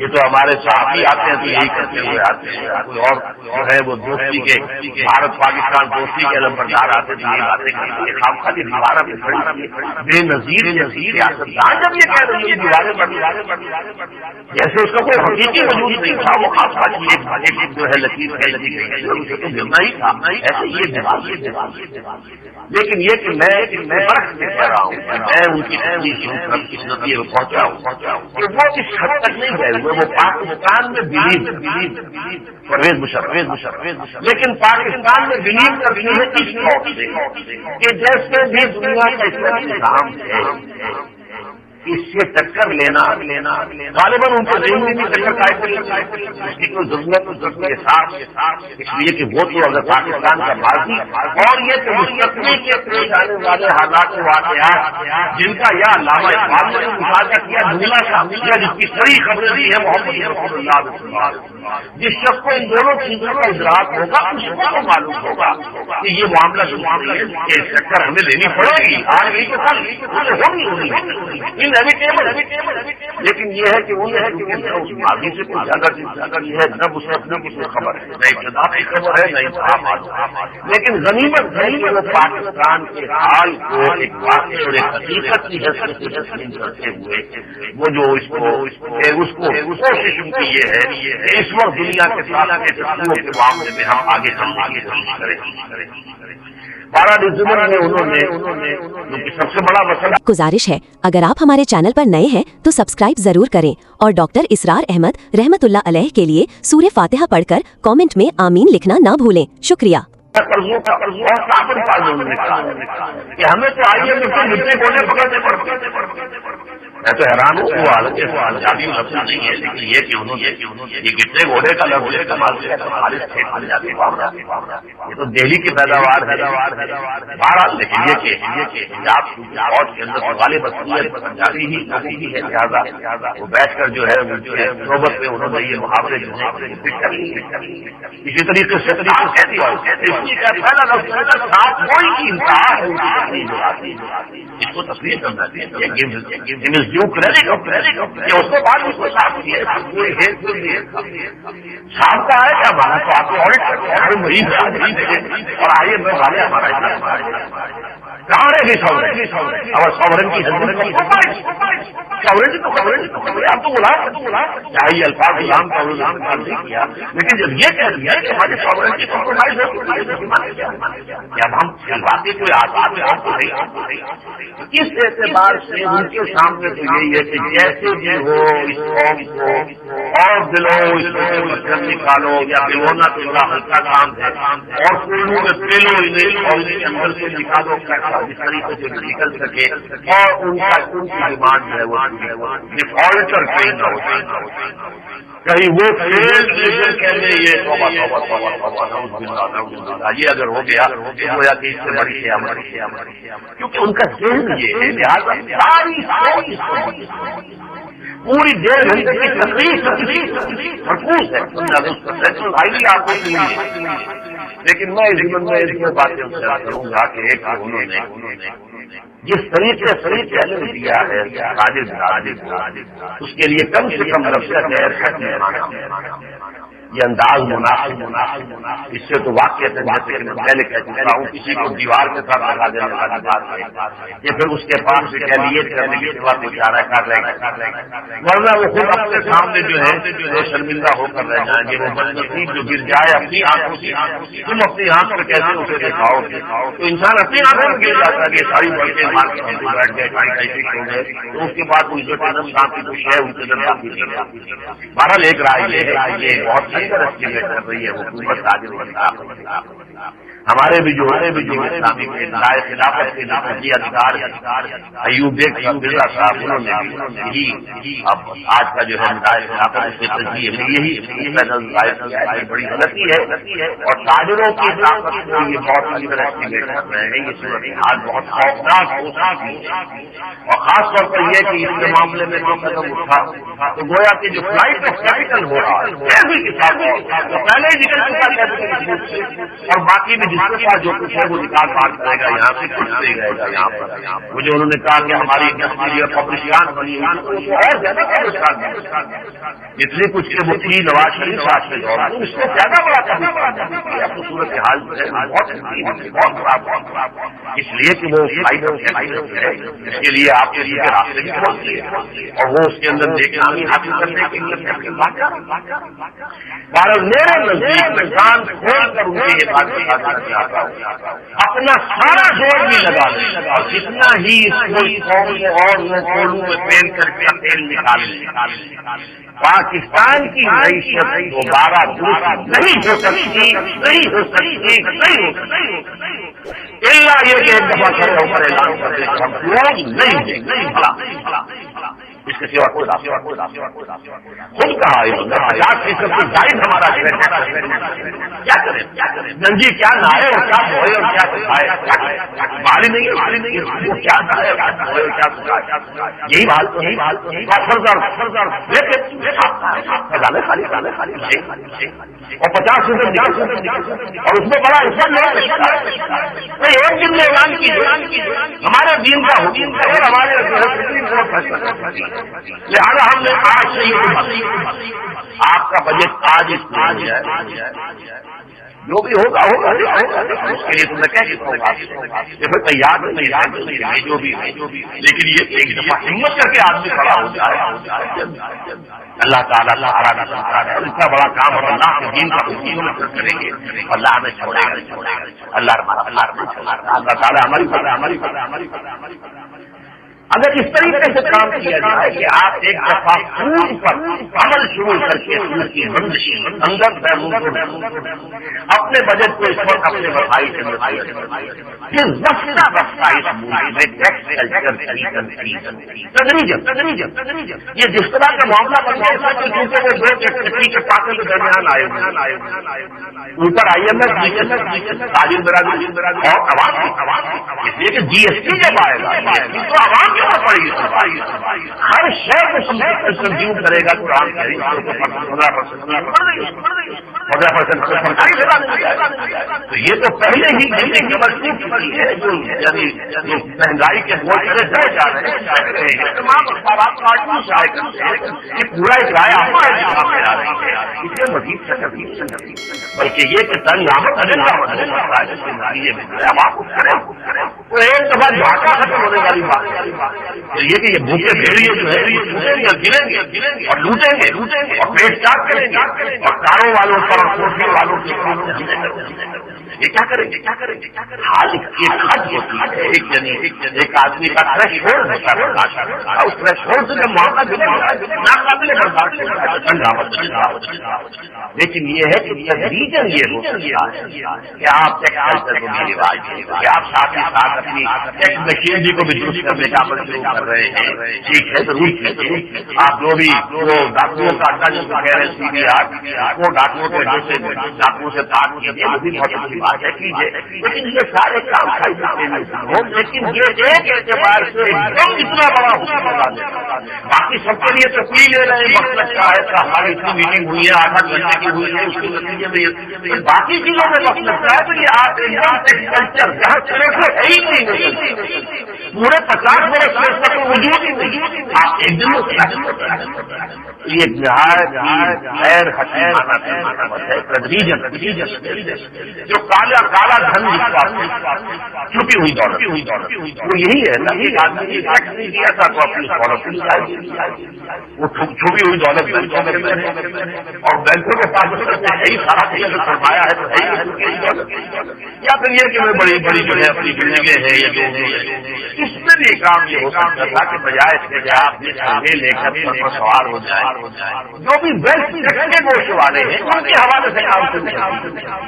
یہ تو ہمارے صحافی آتے ہیں تو یہی کرتے ہوئے آتے ہیں. کوئی اور جو ہے وہ دوستی کے بھارت پاکستان دوستی کے علم بردار آتے تھے یہ باتیں کرتے خواب خالی دیوارہ پہ کھڑی بے نظیر سیاستدان جب یہ کہہ رہی ہے دیواریں پر جیسے اس کا کوئی حقیقی وجود نہیں تھا وہ خواب خالی ایک جو ہے لکیر کہہ لگی گئی اسے تو گرنا ہی تھا ایسے یہ دیوار لیکن یہ کہ میں فرق سے کہہ رہا ہوں میں ان کی اس نتیجے میں پہنچا ہوں کہ وہ اس حد تک نہیں گئے ہوئے وہ پاکستان میں بلیو پرویز مشرف لیکن پاکستان میں بلیو کرتی ہے اس نوٹ سے کہ جیسے بھی دنیا کا اسلامی نظام ہے اس سے ٹکر لینا غالباً ان کے ذہن میں بھی ٹکر قائم اس کی کوئی ضرورت کے ساتھ اس لیے کہ وہ تو اگر پاکستان کا ماضی اور یہ کہ مستقبل کے پیش آنے والے حالات واقعات جن کا یا علامہ اقبال نے مشاہدہ کیا دنیا کا حقیقت جس کی صحیح خبر دی ہے محمد رسول اللہ علیہ وسلم جس شخص کو ان دونوں چیزوں کا ادراک ہوگا اس کو تو معلوم ہوگا کہ یہ معاملہ یہ ٹکر ہمیں لینی پڑے گی آج نہیں تو کل ہونی لیکن یہ ہے کہ وہ ہے کہ اس ماضی سے کوئی زیادہ یہ ہے نہ اسے اپنے کسی خبر ہے نہ ابتدا کی خبر ہے نہ انتہا لیکن غنیمت ہے کہ وہ پاکستان کے حال کو ایک واقعے اور ایک حقیقت کی حیثیت سے تسلیم کرتے ہوئے وہ جو اس کو کوشش کی یہ ہے کہ اس وقت دنیا کے ساتھ کے معاملے میں ہم آگے کریں سب سے بڑا مسئلہ گزارش ہے اگر آپ ہمارے چینل پر نئے ہیں تو سبسکرائب ضرور کریں اور ڈاکٹر اسرار احمد رحمت اللہ علیہ کے لیے سورہ فاتحہ پڑھ کر کامنٹ میں آمین لکھنا نہ بھولیں شکریہ قرضوں کا کہ ہمیں تو آئیے مٹی بولے پکڑنے پڑتے میں تو حیران ہوں وہ حالت جاتی لفظ نہیں ہے لیکن یہ کہ انہوں نے یہ گٹے گھوڑے کا لفظ استعمال کیا یہ تو دہلی کی پیداوار ہے بہرحال لیکن یہ کہ پنجاب فوج کے اندر غالب اکثریت پنجابی ہی ہے لہٰذا وہ بیٹھ کر جو ہے صحبت میں انہوں نے یہ محاورے جو ہے اسی طریقے سے پہلا لفظ وہی کی انتہا ہے اس کو تسلیم کرنا چاہیے اس کے بعد اس کو صاف کیا صاف کا ہے کیا ہمارا تو آپ کو آڈٹ کرتے ہیں اور آئیے میں والے ہمارا کہاں رہے گی سورن کی آپ تو بلا چاہیے الفاظ غلام کا نہیں کیا لیکن جب یہ کہہ دیا کہ ہمارے سورن کی کمپرومائز جب ہم باتیں کوئی آسان اس اعتبار سے ان کے سامنے تو یہی ہے کہ جیسے بھی ہو اس قوم کو اور دلو اس میں مطلب نکالو یا بلونا تو بڑا ہلکا کام ہے اور فلموں میں پھیلو انہیں اور اس کے اندر سے نکالو جس طریقے سے نکل سکے اور ان کی ڈیمانڈ جو ہے وہ ڈیفالٹر کہیں نہ ہو کہیں وہ کہنے یہ اگر ہو گیا گویا کہ اس سے بڑی کیونکہ ان کا ذہن یہ ہے لہٰذا ساری پوری 1.5 گھنٹے کی تقریر بھرپور ہے آپ کو لیکن میں اس زمین میں باتیں کروں گا کہ ایک انہوں نے جس طریقے سے پہلے دیا ہے اس کے لیے کم سے کم یہ انداز مناسب اس سے تو واقع جیسے کہ میں پہلے کہہ چکا ہوں کسی کو دیوار کے ساتھ لگا دینے والی بات ہے یا پھر اس کے پاس سے کہلیت کرنے کی سوا کو اشارہ کر رہے ہیں ورنہ وہ خود اپنے سامنے جو ہے شرمندہ ہو کر رہ جائیں گے وہ بدنصیب جو گر جائے اپنی آنکھوں سے تم اپنی آنکھ پر کیسے اسے دکھاؤ گے تو انسان اپنی آنکھوں میں گر جاتا ہے کہ ساری بڑھتے مار کے بیٹھ گئے کہیں فکر ہو گئے تو اس کے بعد ان کے قدم کافی کچھ ہے ان کے اندر بہرحال ایک رائے یہ بہت کر رہی ہے حکومت ہمارے بھی جو اسلامی کے نائب خلافت کے نافذی ادھکار ایوب صاحب انہوں نے بھی اب آج کا جو ہے نائب خلافت اس کے تجزیے میں یہی بڑی غلطی ہے اور تاجروں کی طاقت کو یہ بہت اندر ایسٹیمیٹ کر رہے ہیں یہ صورتحال بہت خوفناک ہو سکتی ہے اور خاص طور پر یہ کہ اس کے معاملے میں جو قدم اٹھا تو گویا کہ جو فلائٹ آف کیپٹل ہو رہا ہے تو پہلے ہی نکل چکا کہتے ہیں اور باقی بھی جس کے پاس جو کچھ ہے وہ نکال بات کرے گا یہاں سے کچھ نہیں رہے گا یہاں پر. مجھے انہوں نے کہا کہ ہماری پبلشان بنی اور زیادہ پبلشان اتنے کچھ کے مفتی نواز شریف صاحب سے دور اس سے زیادہ بڑا پبلشان صورت حال بہت خراب اس لیے کہ وہ ہے اس کے لیے آپ کے لیے راستے بھی کھول دیے اور وہ اس کے اندر نیکامی حاصل کرنے کے لیے بارہ میرے نزدیک میں کان کھول کر ان سے یہ بات بتانا چاہتا ہوں اپنا سارا زور بھی لگا لیں اور جتنا ہی اس کو اور وہ کولوں میں پھیل کر کے تیل نکال لیں پاکستان کی معیشت دوبارہ درست نہیں ہو سکتی اللہ یہ کہ ایک دفعہ کھڑے ہو کر اعلان کر دیں ہم لوگ نہیں اس کے سوا خود کہا 50% زائد ہمارا کیا کریں ننجی کیا نہائے اور کیا دھوئے اور کیا سکھائے بالی نہیں وہ کیا نہائے اور کیا دھوئے اور کیا سکھائے یہی حال اور 50% اور اس میں بڑا حصہ نہیں ایک دن میں اعلان کیجیے ہمارے دین کا حکم ہے اور ہمارے لہٰذا ہم نے آج سے آپ کا بجٹ آج ہے جو بھی ہوگا اس کے لیے تو میں کہہ دیتا تیار نہیں جو بھی لیکن یہ ایک دفعہ ہمت کر کے آدمی کھڑا ہو جائے اللہ تعالیٰ اتنا بڑا کام اور اللہ کے دین کا حکم کریں گے اللہ ہمیں چھوڑے گا اللہ تعالیٰ ہماری اگر اس طریقے سے کام کیا جائے کہ آپ ایک دفعہ خون پر عمل شروع کر کے اندر اپنے بجٹ کو اس وقت اپنے وسائل کے پھر رفتہ اس ملک میں ٹیکس کلچر یہ جس طرح کا معاملہ بن گیا کیونکہ وہ دو ٹیکنیکی کے پاکوں کے درمیان آئے اوپر IMF تعلیم برادری اور عوام اس لیے کہ GST جب آئے گا تو عوام ہر شہر کو کنزیوم کرے گا تو آپ 15% تو یہ تو پہلے ہی چکی ہے جو مہنگائی کے بوجھ سے ڈر جا رہے ہیں تمام اخبارات یہ پورا ایک رائے اسے مزید بلکہ یہ کہ تنگ تو ایک دفعہ جھاکا ختم ہونے والی بات یہ کہ یہ بھوکے بھیڑیے جو ہے گریں گے اور لوٹیں گے اور پیٹ چاک کریں گے اور کاروں والوں پر اور کوٹھی والوں کے یہ کیا کریں گے حال ایک حد ہوتی ہے ایک آدمی کا تھریش ہولڈ ہوتا ہے اس تھریش ہولڈ سے جب معاملہ ناقابل برداشت لیکن یہ ہے کہ ریجن یہ ہو سکتا ہے کہ آپ ٹیکسٹائل کو بھی رواج کہ آپ ساتھ ہی ساتھ اپنی ٹیکس مشینری کو بھی درست کرنے کا عمل شروع کر رہے ہیں ٹھیک ہے ضرور کیجیے آپ جو بھی وہ ڈاکوؤں کا اڈا جو کہہ رہے ہیں CBR وہ ڈاکوؤں کے ڈاکوؤں سے بات کیجیے وہ بھی بہت اچھی بات ہے کیجیے لیکن یہ سارے کام لیکن یہ ایک اعتبار سے اتنا بڑا حکم لگا دے باقی سب کے لیے تو پی لے رہے ہیں وقت لگتا ہے ہماری اتنی میٹنگ ہوئی ہے 8 گھنٹے کی ہوئی ہے اس کے نتیجے میں باقی چیزوں میں وقت لگتا ہے تو یہ آپ کلچر جہاں چلے سے ہے ہی نہیں پورے 50 برس میں تو وجود ہی نہیں آپ ایک دن میں یہ غیر جو کالا دھن چھپی ہوئی دولت وہ یہی ہے نا کیا تھا تو اپنی وہ چھپی ہوئی دولت اور بینکوں کے پاس یہی سارا سرمایا ہے تو یا پھر یہ کہ بڑی بڑی جو ہے اپنی بلڈنگیں ہیں یہ اس میں بھی کام یہ ہو سکتا تھا کہ بجائے اس کے آپ لے کر سوار ہو جائے جو بھی ویلتھ کے گوشت والے ہیں ان کے حوالے سے کام کرتے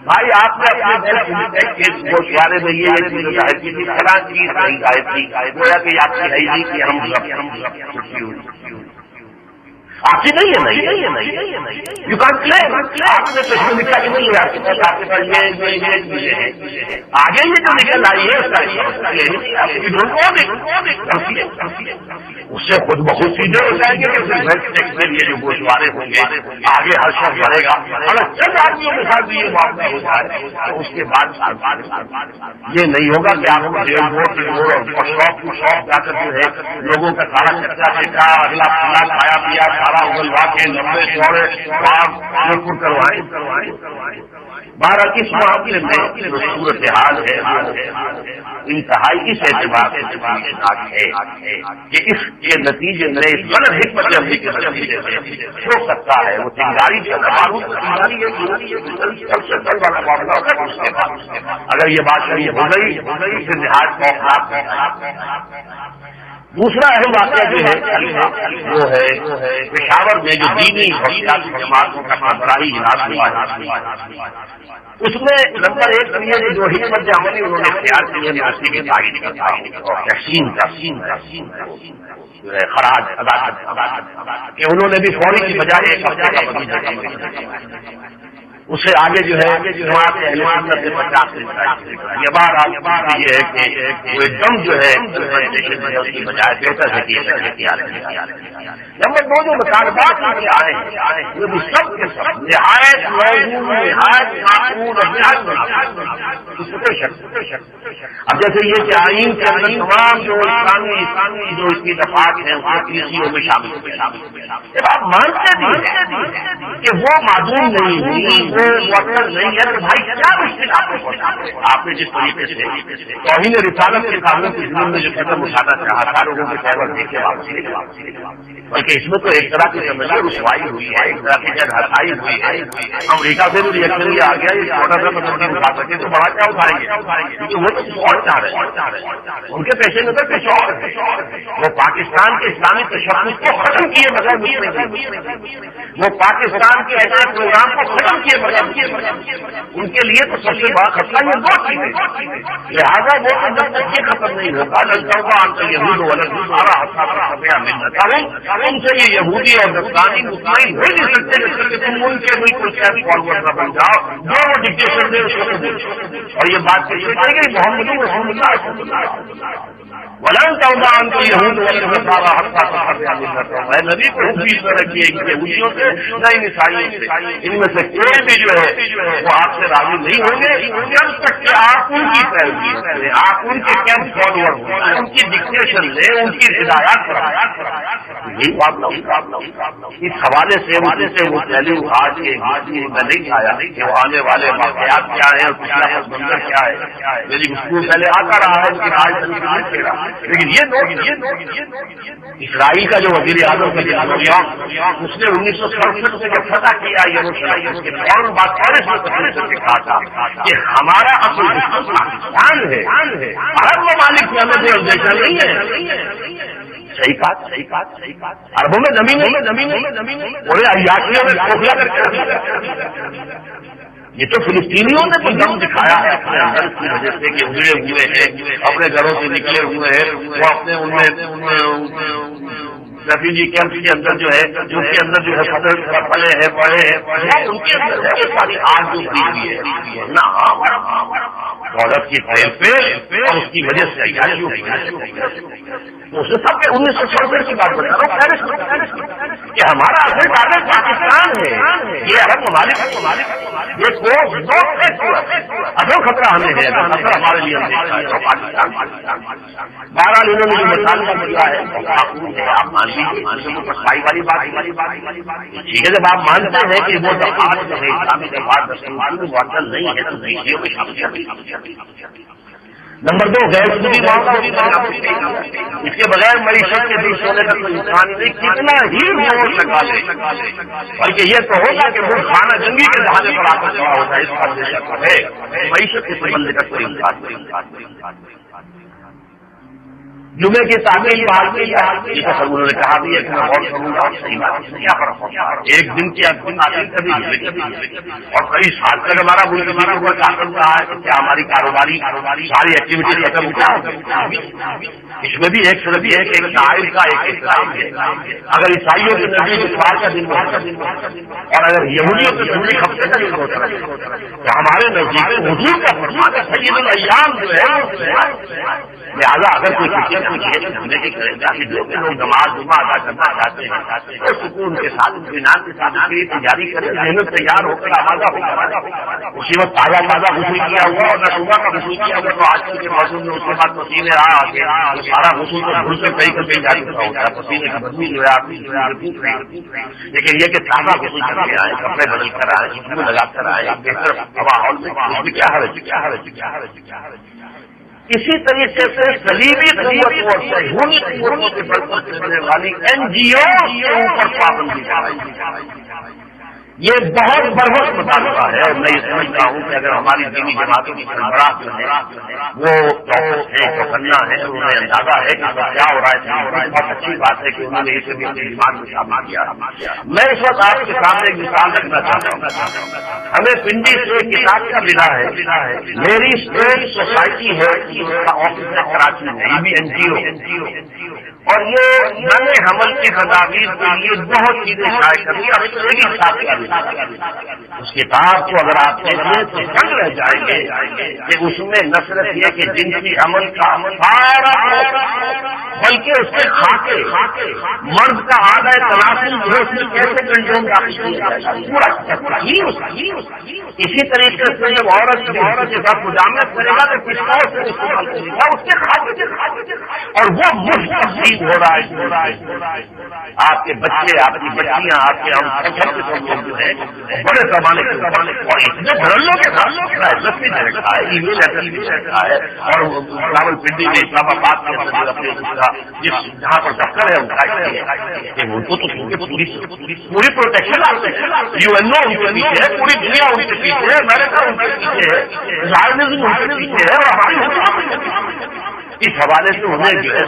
بھائی آپ نے اپنے گوشت والے میں یہ ظاہر کی تھی فلاں چیز نہیں ظاہر تھی گویا کہ آپ کی ہے ہی کہ ہم چھٹی ہوئی آپ کی نہیں ہے یو کانٹ کلیم. آپ نے تو لکھا کہ نہیں ہے آپ کے پاس یہ چیزیں ہیں. آگے یہ جو نکل آئی ہے اس سے خود بہت چیزیں ہو جائیں گے کہ یہ جو گوشوارے ہوں گے آگے ہر شخص بڑھے گا. اگر چند آدمیوں کے ساتھ بھی یہ معاملہ ہو جائے تو اس کے بعد یہ نہیں ہوگا کہ آپ کو شوق جا کر جو ہے لوگوں کا سارا چرچا دیکھا اگلا پلا کھایا پیا سارا اگلوا کے لمبے چوڑے پور کروائیں. بہرحال اس معاملے میں جو صورتحال ہے انتہائی اس اعتبار ہے کہ اس کے نتیجے میں اس غلط حکمت عملی کے نتیجے میں ہو سکتا ہے وہ تنگاری سب سے بڑا والا معاملہ ہوگا. اس کے بعد اگر یہ بات صحیح ہو گئی پھر نہایت خوفناک. دوسرا اہم واقعہ جو ہے وہ ہے پشاور میں جو دینی اور سیاسی جماعتوں کا سربراہی اجلاس ہوا ہے. اس میں نمبر 1 یہ جو حکمت عملی انہوں نے اختیار کی ہے یونیورسٹی کے تعین کا اور تحسین کا جو ہے خراج ادا کہ انہوں نے بھی فوری کی بجائے ایک ہفتے کا مزید اس سے آگے جو ہے جماعت اہل سنت سے 50 یہ بار یہ ہے کہ وہ ایک دم جو ہے اس کی بجائے بہتر ہے. نمبر 2 جو مطالبات آئے ہیں وہ بھی سب کے سب نہایت معقول اور اب جیسے یہ کہ آئین کے اندر تمام جو اسلامی جو اس کی دفعات ہیں اس میں شامل جب آپ مانتے بھی ہیں کہ وہ معدوم نہیں ہوئی وہ مؤثر نہیں ہے تو بھائی کیا مشکل آپ نے جس طریقے سے توہین رسالت کے قانون کے ضمن میں جو قدم اٹھانا چاہا تھا لوگوں کے خیبر دیکھے واپس بلکہ اس میں تو ایک طرح کی سمجھے رسوائی ہوئی ہے ایک طرح کی جد ہٹائی ہوئی ہے. امریکہ سے بھی ریئیکشن یہ آ گیا یہ چھوٹا سا مطلب اٹھا سکے تو بڑا کیا اٹھائیں گے کیونکہ وہ تو کچھ اور چاہ رہے ہیں. ان کے پیش نظر کچھ اور وہ پاکستان کے اسلامی تشدد کو ختم کیے بغیر وہ پاکستان کے ایسے پروگرام کو ختم کیے بغیر ان کے لیے تو سب سے بڑا خطرہ یہ 2 چیزیں. لہٰذا وہ جب تک یہ ختم نہیں ہوگا ان سے یہ یہودی اور نصرانی مطمئن ہو نہیں سکتے کہ تم ان کے بالکل سیاسی فالوور نہ بن جاؤ جو وہ ڈکٹیشن دے اس کو. اور یہ بات کہی جائے گی محمد رسول اللہ ولن ترضى عنك اليهود ولا النصارى حتى تتبع ملتهم. اے نبی کو حکم اس طرح کی ہے یہودیوں سے نہ عیسائیوں سے ان میں سے کوئی بھی جو ہے وہ آپ سے راضی نہیں ہوں گے جب تک کہ آپ ان کی پیروی کریں آپ ان کے کیمپ فالوور ہوں ان کی ڈکٹیشن لیں ان کی ہدایات پر یہی معاملہ. اس حوالے سے وہ پہلے آج کے میں نہیں آیا کہ وہ آنے والے واقعات کیا ہیں اور پچھلا پس منظر کیا ہے. میری گفتگو پہلے آتا رہا ہے لیکن آج تنقید کہہ رہا لیکن یہ نوٹ اسرائیل کا جو وزیر اعظم کا اس نے 1967 سے جب فتح کیا یروشلم کے فوراً بات سے کہا تھا کہ ہمارا اصل دشمن پاکستان ہے عرب ممالک میں ہمیں کوئی اندیشہ نہیں ہے. صحیح بات عربوں میں زمین بولے عیاشیوں میں کھوکھلا کر کے یہ تو فلسطینیوں نے تو دم دکھایا ہے اپنے اندر اس کی وجہ سے کہ اجڑے ہوئے ہیں اپنے گھروں سے نکلے ہوئے ہیں وہ اپنے ان میں ریفیوجی کیمپ کے اندر جو ہے جن کے اندر جو ہے پلے ہیں بڑے ہیں ان کے اندر ہے ساری آگ جو ہوئی ہے نہ دولت کی ٹریل پہ اور اس کی وجہ سے عیاشی اس نے سب کے 1967 کی بات بتا رہا ہوں کہ ہمارا اصل ٹارگیٹ پاکستان ہے یہ عرب ممالک یہ اصل خطرہ ہمیں ہے خطرہ ہمارے لیے پاکستان. بہرحال انہوں نے جو مثال کا ملا ہے آپ مان لیجیے سچائی والی بات ٹھیک ہے. جب آپ مانتے ہیں کہ وہ دفعات جو ہے اسلامی دفعات معطل نہیں ہے تو نہیں میں شامل. نمبر 2 غیر سودی معاملہ اس کے بغیر معیشت کے دل سونے کا کوئی انسان نہیں کتنا ہی زور لگا لے بلکہ یہ تو ہوگا کہ وہ خانہ جنگی کے دہانے پر آ کر کھڑا ہوتا ہے اس کا شک ہے معیشت کے سمبندھ کا کوئی انسان نہیں. جمعے کی تعمیل بحال کی ہے، سب انہوں نے کہا بھی ہے کہ میں غور کروں گا، صحیح بات ہے، کیا فرق ہوتا ہے ایک دن کی تعمیل کبھی اور کئی سال تک ہمارا ملک اوپر کام رہا ہے کہ کیا ہماری کاروباری ساری ایکٹیویٹی ختم کیا اس میں بھی ایک صرف ہے کہ شاعر کا ایک احترام ہے۔ اگر عیسائیوں کے نزدیک اتوار کا دن ہوتا اور اگر یہودیوں کے نزدیک ہفتے کا دن ہوتا تو ہمارے نزدیک حضور کا فرمان ہے سید الایام جو ہے، لہٰذا اگر کوئی کرنے کی کرے جو کہ لوگ نماز جمعہ ادا کرنا چاہتے ہیں تو سکون کے ساتھ اطمینان کے ساتھ اس کی تیاری کرے، محنت تیار ہو کر آمادہ ہو اسی وقت تازہ غسل کیا ہوا اور نہ صبح کا غسل کیا ہوا تو آج کل کے موسم میں اس کے بعد پسینے آ سارا غسل تو دھل سے کہیں جاری ہوتا ہے، پسینے کی بدبو جو ہے آپ کی لیکن یہ کہ تازہ غسل کر کے آئے، کپڑے بدل کر آئے، خوشبو لگا کر آئے، بہتر ماحول میں کیا حرج۔ اسی طریقے سے صلیبی قوت اور صہیونی قوتوں کے بل پر چلنے والی NGO کے اوپر پابندی لگائی۔ یہ بہت بروقت مطالبہ ہے اور میں یہ سمجھتا ہوں کہ اگر ہماری دینی جماعتوں کی سربراہ جو ہے وہ چوکنا ہے، انہیں اندازہ ہے کہ کیا ہو رہا ہے، بہت اچھی بات ہے کہ انہوں نے اسے بھی اپنی دماغ میں شامل کیا۔ میں اس وقت آپ کے سامنے ایک مثال رکھنا چاہتا ہوں۔ ہمیں پنڈی سے ایک کتاب کا ملا ہے، میری اسٹیٹ سوسائٹی ہے، اس کا آفس ہے کراچی میں، یہ بھی NGO اور یہ نئے حمل کی تدابیر کے لیے بہت چیزیں شائع کر رہی ہے۔ اس کتاب کو اگر آپ دیکھیں تو سنگ رہ جائیں گے کہ اس میں نہ صرف یہ کہ جنسی عمل کا سارا بلکہ اس کے خاکے مرد کا آدھا تناسل جو ہے اس میں کیسے کنٹرول داخل کیا جائے پورا اسی طریقے سے جب عورت کے ساتھ مجاملت کرے گا تو کس طرح سے استعمال کرے گا اس کے خاکے اور وہ مفت ہو رہا ہے۔ آپ کے بچے، آپ کی بچیاں، آپ کے ہم جو ہے بڑے پیمانے اور اتنے دھڑلوں کے ساتھ رسمی دے رکھا ہے، ای میل ایڈریس بھی رکھا ہے اور راول پنڈی میں اسلام آباد کے اندر اپنے جہاں پر دفتر ہے ان کو تو پوری پروٹیکشن UNO ان کے پیچھے ہے، پوری دنیا ان کے پیچھے ہے، امریکہ ان کے پیچھے ہے، زائنزم ان کے پیچھے ہے اور ہماری حکومت اس حوالے سے انہیں جو ہے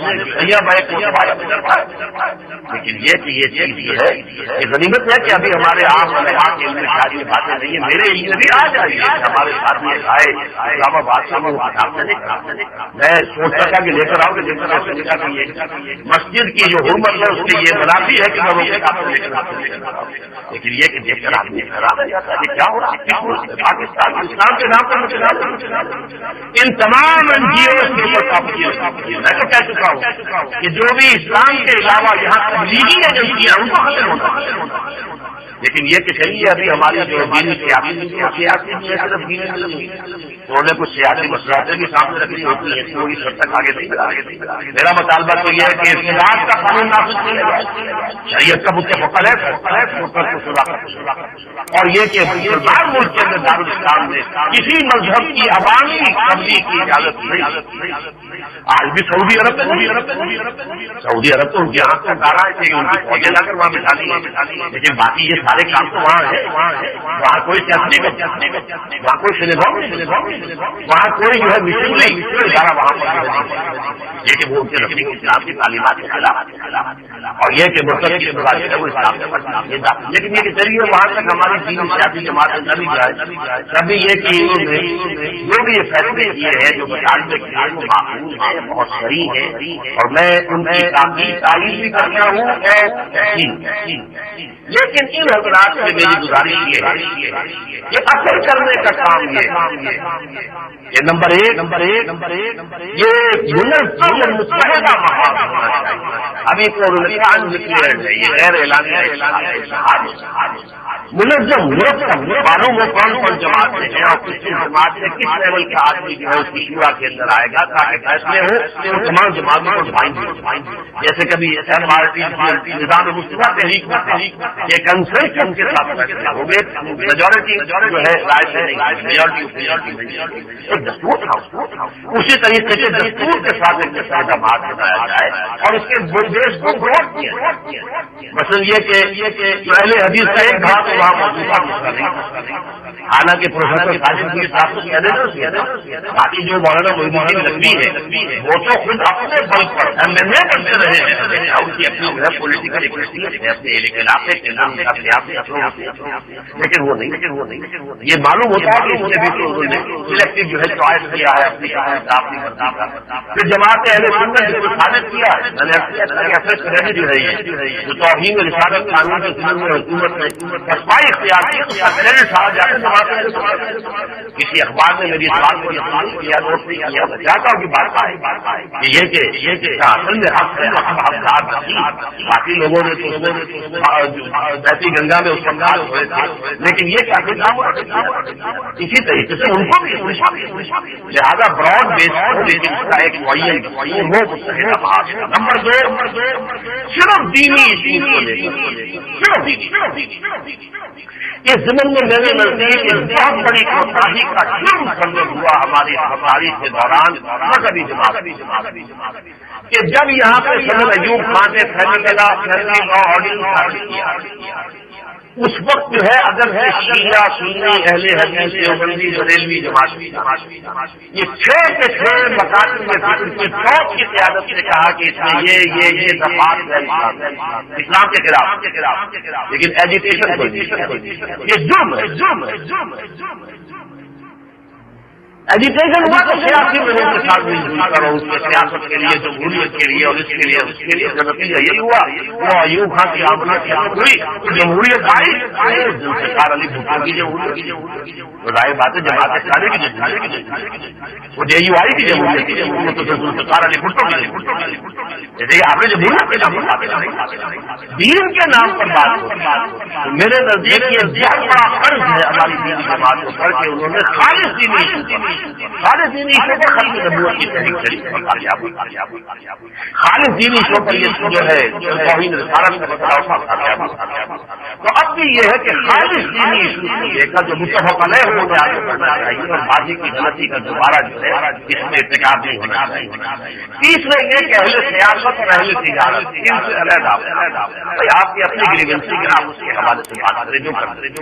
لیکن یہ کہ یہ چیز ہے کہ غنیمت ہے کہ ابھی ہمارے عام علماء کے علم شاعری کی باتیں نہیں ہیں، میرے علم بھی آ جائیے ہمارے ساتھ میں آئے اسلام آباد سے میں سوچتا تھا کہ لے کر آؤں کہ مسجد کی جو حرمت ہے اس کے یہ منافی ہے کہ میں وہ لیکن یہ کہ دیکھ کر آدمی خراب جاتا ہے کیا ہو رہا ہے پاکستان اسلام کے نام پر ان تمام NGO کے اوپر میں تو کہہ چکا ہوں کہ جو بھی اسلام کے علاوہ یہاں تبلیغی ایجنسیاں ان کو ختم ہونا ہے، لیکن یہ کہ چلیے ابھی ہماری جو دینی سیاسی میں صرف دینی تو انہیں کچھ سیاسی مسئلہ بھی سامنے رکھنی ہوتی ہے تو اس حد تک آگے نہیں۔ میرا مطالبہ تو یہ ہے کہ اختلاف کا قانون نافذ کیا جائے، شریعت کا متفق ہے اور یہ کہ مسلمان ملک کے اندر دارالاسلام میں کسی مذہب کی عوامی تبلیغ کی اجازت نہیں۔ آج بھی سعودی عرب تو ان کی آنکھ کا تارا ہے کہ ان کی فوجیں لا کر وہاں بٹھا لی، لیکن باقی یہ سارے کام تو وہاں ہے، وہاں کوئی چسنے وہاں کوئی سنیگوگ وہاں کوئی جو ہے مشن نہیں ادارہ وہاں پر یہ کہ وہ ان کے رکھنے کی اسلام کی تعلیمات کے خلاف اور یہ کہ مرتد کے بعد ہے وہ اسلام کے بعد لیکن یہ کہ چلیے وہاں تک ہماری دینی سیاسی جماعت نہ بھی جائے تبھی یہ کہ انہوں نے جو بھی یہ فیصلے کیے ہیں جو مطالبے کیے وہ معقول ہے، بہت صحیح ہے اور میں ان کی تعریف بھی کرتا ہوں لیکن ان حضرات سے میری گزارش یہ ہے کہ اثر کرنے کا کام یہ نمبر ایک یہ متحدہ ماحول ہونا چاہیے۔ ابھی ڈکلیئرڈ ہے، یہ غیر اعلانیہ منظم معلوم ہو کون کون جماعت میں ہے اور کس جماعت میں کس لیول کا آدمی جو ہے اس کی شورا کے اندر آئے گا تاکہ فیصلے ہو وہ تمام جماعتوں کو ڈھائیں جیسے کبھی پارٹی نظام مصطفیٰ تحریک یہ کنسنسس جنگ کے ساتھ فیصلہ ہو گئے، میجورٹی جو ہے رائے سے نہیں، میجورٹی ایک دستور تھا، اسی طریقے سے دستور کے ساتھ ایک اقدامات بنایا جائے اور اس کے بندیش کو غور کیا جائے۔ مثلا یہ کہ جو اہل حدیث کا ایک بھاگ تو وہاں موجودہ مسئلہ نہیں، حالانکہ پروفیسر ساجد کی صاحب کو کہہ دینا، باقی جو مولانا محی الدین نقوی ہے وہ تو خود اپنے بل پر MMA کرتے رہے ہیں، ان کی اپنی پولیٹیکل ایکٹیویٹی ہے، اپنے علاقے کے نام اپنے آپ لیکن وہ نہیں، یہ معلوم ہوتا ہے کہ اس نے بھی انہوں نے سلیکٹو جو ہے چوائس کیا ہے اپنی پھر جماعت اہل سنت جو ثابت کیا ہے، میں نے اپنے کریڈٹ رہی ہے جو توہین رسالت قانون کے ضمن میں حکومت نے صفائی اختیار کی، اس کا کریڈٹ سارا جا کر جماعت اہل سنت۔ کسی اخبار نے میری اس بات کو یقین کیا، نوٹ نہیں کیا، میں چاہتا ہوں کہ بات آئے کہ یہ کہ اصل میں حق ہے، باقی لوگوں نے بہتی گنگا میں اس وقت حال ہوئے تھے، لیکن یہ کافی کام اسی طریقے سے ان کو بھی لہٰذا براڈ بیس لیکن اس کا ایک معین نمبر 2 صرف دینی ایشوز کو لے کر اس زمین میں میرے نزدیک ایک بہت بڑی کوتاہی کا جرم کرنے ہوا ہماری تاریخ کے دوران مذہبی جماعت کہ جب یہاں پہ سید ایوب خان نے فیملی لا آرڈیننس کیا، اس وقت جو ہے اگر ہے شیعہ سنی اہل حدیث دیوبندی بریلوی جماعت یہ 6 کے 6 مکاتب میں فکر کے چوک کی قیادت نے کہا کہ اس میں یہ دفعات ہے اسلام کے خلاف، لیکن ایجوکیشن یہ جرم ہے، ایجوکیشن ہوا تو سیاسی لوگوں کے ساتھ مل کرو، اس کے سیاست کے لیے، جمہوریت کے لیے اور اس کے لیے نتیجہ یہی ہوا۔ وہ ایوب خان کی آمدنی ہوئی تو جمہوریت آئی، ذوالفقار علی بھٹو کی جمہوریت، ظاہر بات ہے جماعت اسلامی کی جمہوریت، وہ JUI کی جمہوریت تو ذوالفقار علی بھٹو کی جیسے آپ نے جمہوریت دین کے نام پر بات ہو، میرے نزدیک یہ بہت بڑا فرض ہے ہماری دینی جماعت کو پر کہ انہوں نے خالص دینی ایشو پر ختم نبوت کی تحریک چلی، خالص دینی ایشو پر یہ جو ہے توہین رسالت کا مسئلہ اٹھا، تو اب بھی یہ ہے کہ خالص دینی ایشو کو لے کر جو متفق علیہ ہو کے آگے بڑھنا چاہیے اور بازی کی غلطی کا دوبارہ جو ہے اس میں ارتکاب نہیں ہونا چاہیے۔ تیسرے یہ کہ اہل سیاست اور اہل تجارت ان سے علیحدہ آپ کی اپنی گریوینسی کے آپ اس کے حوالے سے بات کریں، جو کرتے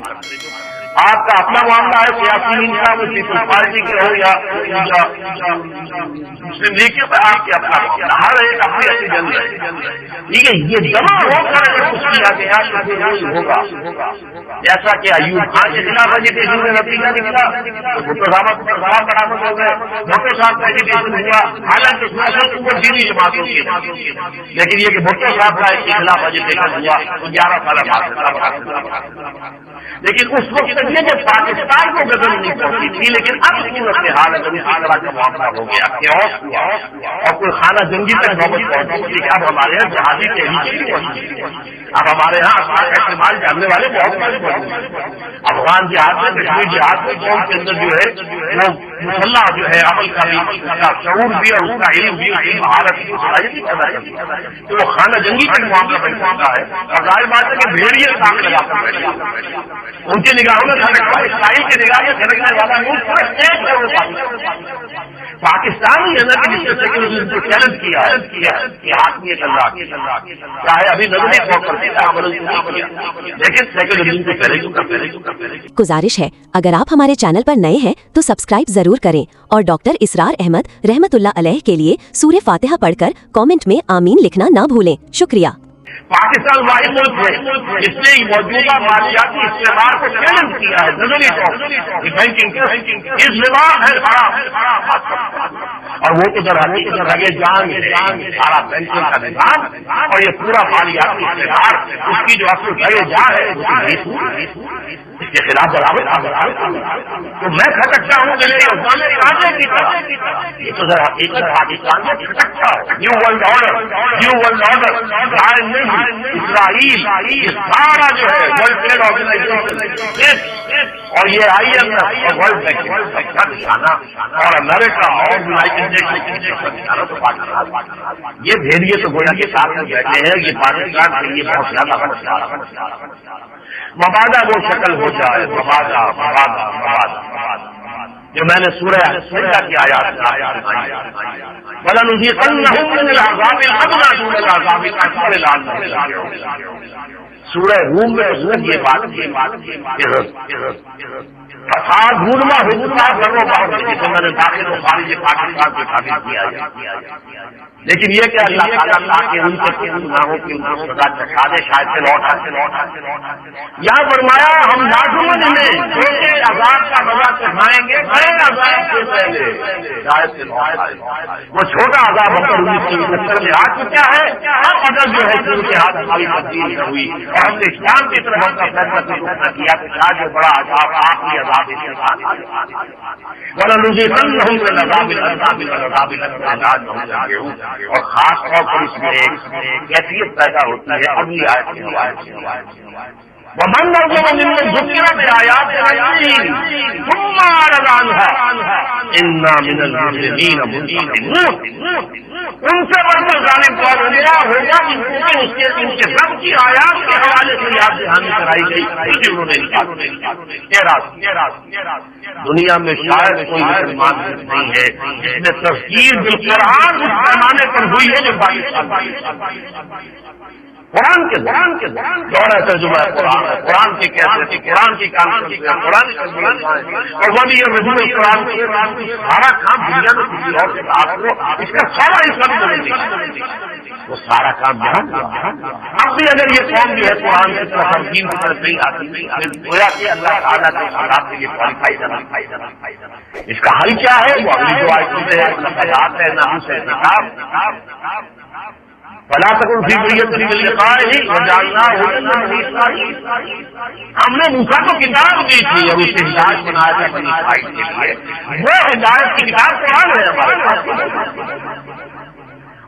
آپ کا اپنا معاملہ ہے سیاسی کا، وہ پیپلز پارٹی کے ہو یا مسلم لیگ کے، آپ کے اپنا معاملہ، ہر ایک اپنی اپنی جنگ ہے، ٹھیک ہے۔ یہ جمع ہو کر اگر کچھ کیا گیا تو ہوگا جیسا کہ ایوب خان کے خلاف ایجوکیشن میں نتیجہ نکلا تو بھٹو صاحب برآمد ہو گئے، بھٹو صاحب کا ایجوکیشن ہوا، حالانکہ وہ دینی جماعتوں کی، لیکن یہ کہ بھٹو صاحب کا کے خلاف ایجوکیشن ہوا تو 11 سال بعد، لیکن اس وقت تک یہ کہ پاکستان کو غضب نہیں پہنچی تھی، لیکن اب صورت حال اگر اسی طرح کا معاملہ ہو گیا کیوس ہوا اور کوئی خانہ جنگی تک نوبت پہنچی کہ اب ہمارے یہاں جہازی تحریک، اب ہمارے یہاں استعمال جاننے والے بہت سارے افغان جہاد میں، کشمیر جہاد میں قوم کے اندر جو ہے وہ مسلح جو ہے عمل کا بھی، اس کا شعور بھی اور اس کا علم بھی، مہارت کی صلاحیت بھی پیدا کرتی ہے، تو وہ خانہ جنگی کا معاملہ بن سکتا ہے۔ اور ظاہر بات ہے کہ بھیڑیے سامنے لگا کر بیٹھے، ان کی نگاہوں میں اسرائیل کی نگاہ میں سرکنے والا ملک صرف ایک ہے، وہ پاکستان ہی ہے نا کہ جس نے سیکولرزم کو چیلنج کیا ہے کہ حاکمیت اللہ کی، چاہے ابھی نظری طور پر لیکن سیکولرزم کو پہلے گزارش ہے اگر آپ ہمارے چینل پر نئے ہیں تو سبسکرائب ضرور کریں اور ڈاکٹر اسرار احمد رحمت اللہ علیہ کے لیے سورہ فاتحہ پڑھ کر کامنٹ میں آمین لکھنا نہ بھولیں۔ شکریہ۔ پاکستان واحد ملک ہے جس نے موجودہ مالیاتی استعمار کو چیلنج کیا ہے، نظری طور بینکنگ اور وہ تو درجے جان سارا بینکنگ کا نظام اور یہ پورا مالیاتی استعمار اس کی جو اصل درجے جان ہے اس کے خلاف برابر تو میں کھٹکتا ہوں کہ یہ تو ذرا حقیقت پاکستان میں کھٹکتا ہے۔ نیو ورلڈ آرڈر اسرائیل یہ سارا جو ہے ورلڈ ٹریڈ آرگنائزیشن اور یہ IMF اور ورلڈ بینک کا نشانہ اور امریکہ اور یونائٹڈ نیشنز کا نشانہ تو پاکستان، یہ بھیڑیے تو گویا کے ساتھ میں بیٹھے ہیں، یہ پاکستان کے لیے بہت زیادہ مبادہ وہ شکل ہو جائے، مبادہ جو میں نے سورہ سجدہ کی آیات وَلَنُذِيقَنَّهُم مِّنَ الْعَذَابِ الْأَدْنَىٰ دُونَ الْعَذَابِ الْأَكْبَرِ لَعَلَّهُمْ يَرْجِعُونَ۔ سورہ روم میں یہ بات فساد ڈھونڈنا حکومت کرو باہر، جسے میں نے داخل و خارج پاکستان کے ثابت کیا ہے، لیکن یہ کہ اللہ تعالیٰ تاکہ ان کے گناہوں کی ان کو سزا چکھا دے، شاید سے لوٹا یہاں فرمایا ہم ناظمن میں چھوٹے عذاب کا مزہ چکھائیں گے، بڑے عذاب سے پہلے شاید سے وہ چھوٹا عذاب ہم پر 1971 میں آ چکا ہے، اب اگر جو ہے ان کے ہاتھ ہماری تبدیل نہ ہوئی اور ہم نے اسلام کی طرف کا فیصلہ نہ کیا تو شاید جو بڑا عذاب آخری عذاب اور خاص طور پر اس میں ایک کیفیت پیدا ہوتی ہے اگلی آیت کی روایت سے ومن ممن ذکر بآیات ربہ ثم اعرض عنها انا من المجرمین منتقمون۔ ان سے بڑھ کر ظالم کون ہوگا ان کے رب کی آیات کے حوالے سے یاد دہانی کرائی گئی، پھر انہوں نے انکار۔ دنیا میں شاید کوئی مسلمان نہیں ہے جس نے تفسیر بالقرآن اس پیمانے پر ہوئی ہے جو پاکستان قرآن کے دورہ ترجمہ قرآن کی کیسے قرآن کی قرآن اور وہ بھی یہ رجوع قرآن سارا کام دنیا میں کسی اور سے آپ اس کا سارا حصہ وہ سارا کام یہاں اب بھی اگر یہ قوم جو ہے قرآن کی طرف ترجیح کی طرف نہیں آتی گویا کہ اللہ تعالیٰ کے خلاف سے یہ کوالیفائی کرنا اس کا حل کیا ہے؟ وہ اگلی جو آیتوں میں ہے ہے نام سے کتاب فلا تکن فی بریۃ من لقائہ وجعلناہ ھدی للمتقین۔ ہم نے موسیٰ کو کتاب دی تھی اور اسے ہدایت بنایا تھا بنی اسرائیل کے لیے، وہ ہدایت کی کتاب قرآن ہے ہمارے پاس۔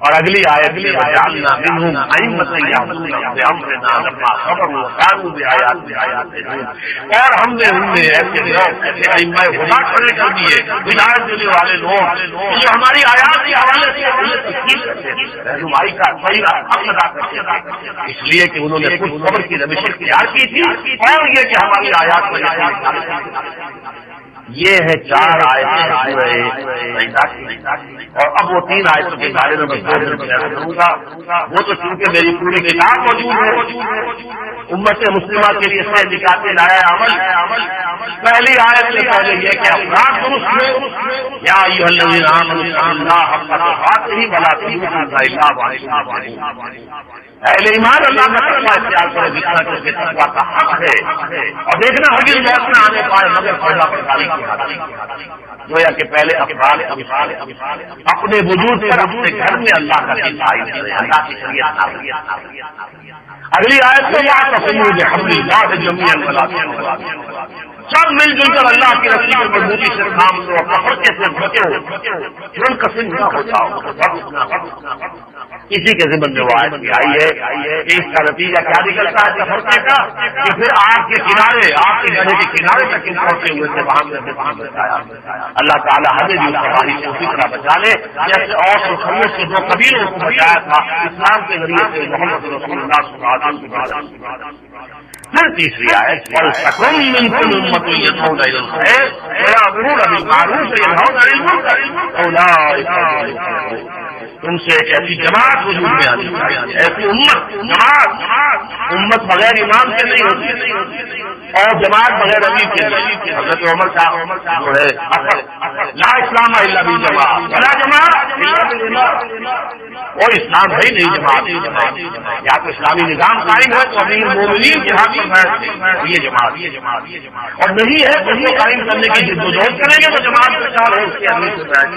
اور اگلی آیت وجعلنا منہم ائمۃ یہدون بامرنا لما صبروا وكانوا بآیاتنا، اور ہم نے ان میں ایسے لوگ ائمہ خدا کھڑے کر دیے، ہدایت دینے والے لوگ جو ہماری آیات کے حوالے سے رہنمائی کا صحیح حق ادا کرتے ہیں، اس لیے کہ انہوں نے خود صبر کی روش اختیار کی تھی اور یہ کہ ہماری آیات پر یہ ہے 4 آیتیں سورہ سجدہ کی، اور اب وہ 3 آیتوں کے بارے میں میں 2 دن بیان کروں گا۔ وہ تو چونکہ میری پوری کتاب موجود ہے، امت مسلمہ کے لیے سے نکات لایا عمل۔ پہلی آیت سے پہلے یہ کہ افراد درست ہو، یا ایھا الذین آمنوا اتقوا اللہ حق تقاته ولا تموتن الا وانتم مسلمون۔ اہل ایمان اللہ کا تقویٰ اختیار کرے جتنا کہ تقویٰ کا حق ہے، اور دیکھنا ہرگز موت نہ آنے پائے مگر پردہ پرداری کی حالت، گویا کہ پہلے افراد اپنے وجود پر اپنے گھر میں اللہ کا دین قائم کرے، اللہ کی شریعت نافذ۔ اگلی آیت میں واعتصموا بحبل اللہ جميعا ولا تفرقوا، سب مل جل کر اللہ کی رسی پر مضبوطی سے کام لو، تفرقے سے بچو، منقسم نہ ہو جاؤ۔ اسی کے ذمن میں وہ آیت بھی آئی ہے کہ اس کا نتیجہ کیا نکلتا ہے تفرقے کا، کہ پھر آپ کے کنارے، آپ کے گھر کے کنارے تک ان پہنچے ہوئے تھے، وہاں سے بچایا۔ اللہ تعالیٰ ہمیں بھی تباہی سے اسی طرح بچا لے جیسے اور خلوص سے 2 قبیلوں کو بچایا تھا اسلام کے ذریعے سے محمد رسول اللہ صلی اللہ علیہ وسلم۔ پھر تیسری آیت وَلْتَكُن مِّنكُمْ أُمَّةٌ يَدْعُونَ إِلَى الْخَيْرِ وَيَأْمُرُونَ بِالْمَعْرُوفِ وَيَنْهَوْنَ عَنِ الْمُنكَرِ أُولَٰئِكَ هُمُ الْمُفْلِحُونَ۔ تم سے ایک ایسی جماعت وجود میں آنی چاہیے، ایسی امت بغیر امام کے نہیں ہوتی اور جماعت بغیر امیر کے نہیں۔ حضرت عمر کا جو ہے لا اسلام الا بالجماعت ولا جماعت الا بالامام، اور اسلام ہے نہیں جماعت، یا تو اسلامی نظام قائم ہے تو امیر مومنین کے ہاتھ پر بیٹھ یہ جماعت، اور نہیں ہے تو اس کو قائم کرنے کی جدوجہد کریں گے تو جماعت کا خیال ہے اس کے امیر سے بیٹھ،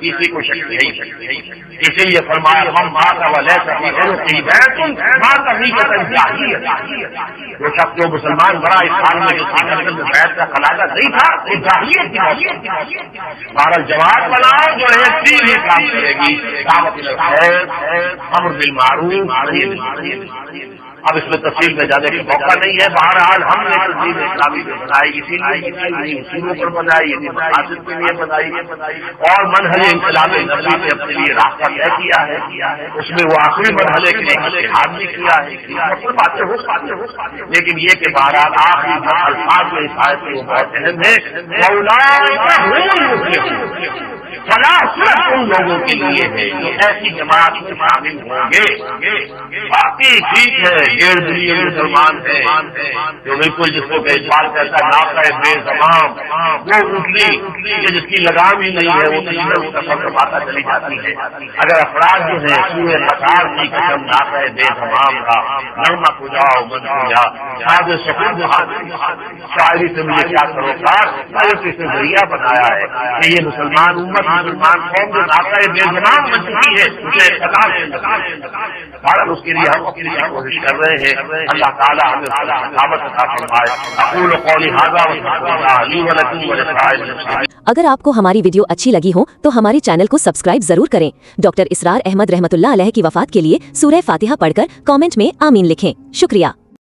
کسی کو شک نہیں۔ اسی لیے فرمایا ہم مات ولیس فی عنقہ بیعۃ مات حقیقتا جاہلیت، وہ شخص جو مسلمان بڑا اس حال میں جس کے گردن میں بیعت کا خلاصہ نہیں تھا وہ جاہلیت کی موت۔ بہرحال جماعت بناؤ جو ہے 3 ہی کام کرے گی، دعوت الی الخیر، امر بالمعروف، نہی عن المنکر، اب اس میں تفصیل میں جانے کا موقع نہیں ہے. بہرحال ہم نے تنظیم اسلامی جو بنائی اسی لیے اصولوں پر بنائی، اسی مقاصد کے لیے بنائی اور منہج انقلاب نبوی نے اپنے لیے راستہ طے کیا ہے. اس میں وہ آخری مرحلے کے لیے اتحاد بھی کیا ہے. باتیں ہو سکتی ہیں لیکن یہ کہ بہرحال آخری جو الفاظ میں اس آیت میں وہ بہت اہم ہے. فلاح صرف ان لوگوں کے لیے ہے جو ایسی جماعت میں شامل ہوں گے. باقی ٹھیک ہے 1.5 بلین مسلمان ہیں جو بالکل جس کو اقبال کہتا ہے ناقہ بے زمام، وہ اٹھلی جس کی لگام ہی نہیں ہے وہ کہیں کا سفر پاتا چلی جاتی ہے. اگر افراد جو ہیں سورہ قطار کی قسم ناقہ بے زمام کا نغمہ کو جاؤ من کو جا شاد سکون شاعری سے مجھے کیا کرو کار سے ذریعہ بنایا ہے کہ یہ مسلمان امت مسلمان قوم جو ناقہ بے زمام بن چکی ہے اسے اس کے لیے ہم کوشش کر رہے ہیں. اللہ تعالیٰ ہمیں ثابت عطا فرمائے. اقول قولی ھذا واستغفر اللہ لی ولکم ولسائر المسلمین. اگر آپ کو ہماری ویڈیو اچھی لگی ہو تو ہمارے چینل کو سبسکرائب ضرور کریں. ڈاکٹر اسرار احمد رحمت اللہ علیہ کی وفات کے لیے سورہ فاتحہ پڑھ کر کامنٹ میں آمین لکھیں. شکریہ.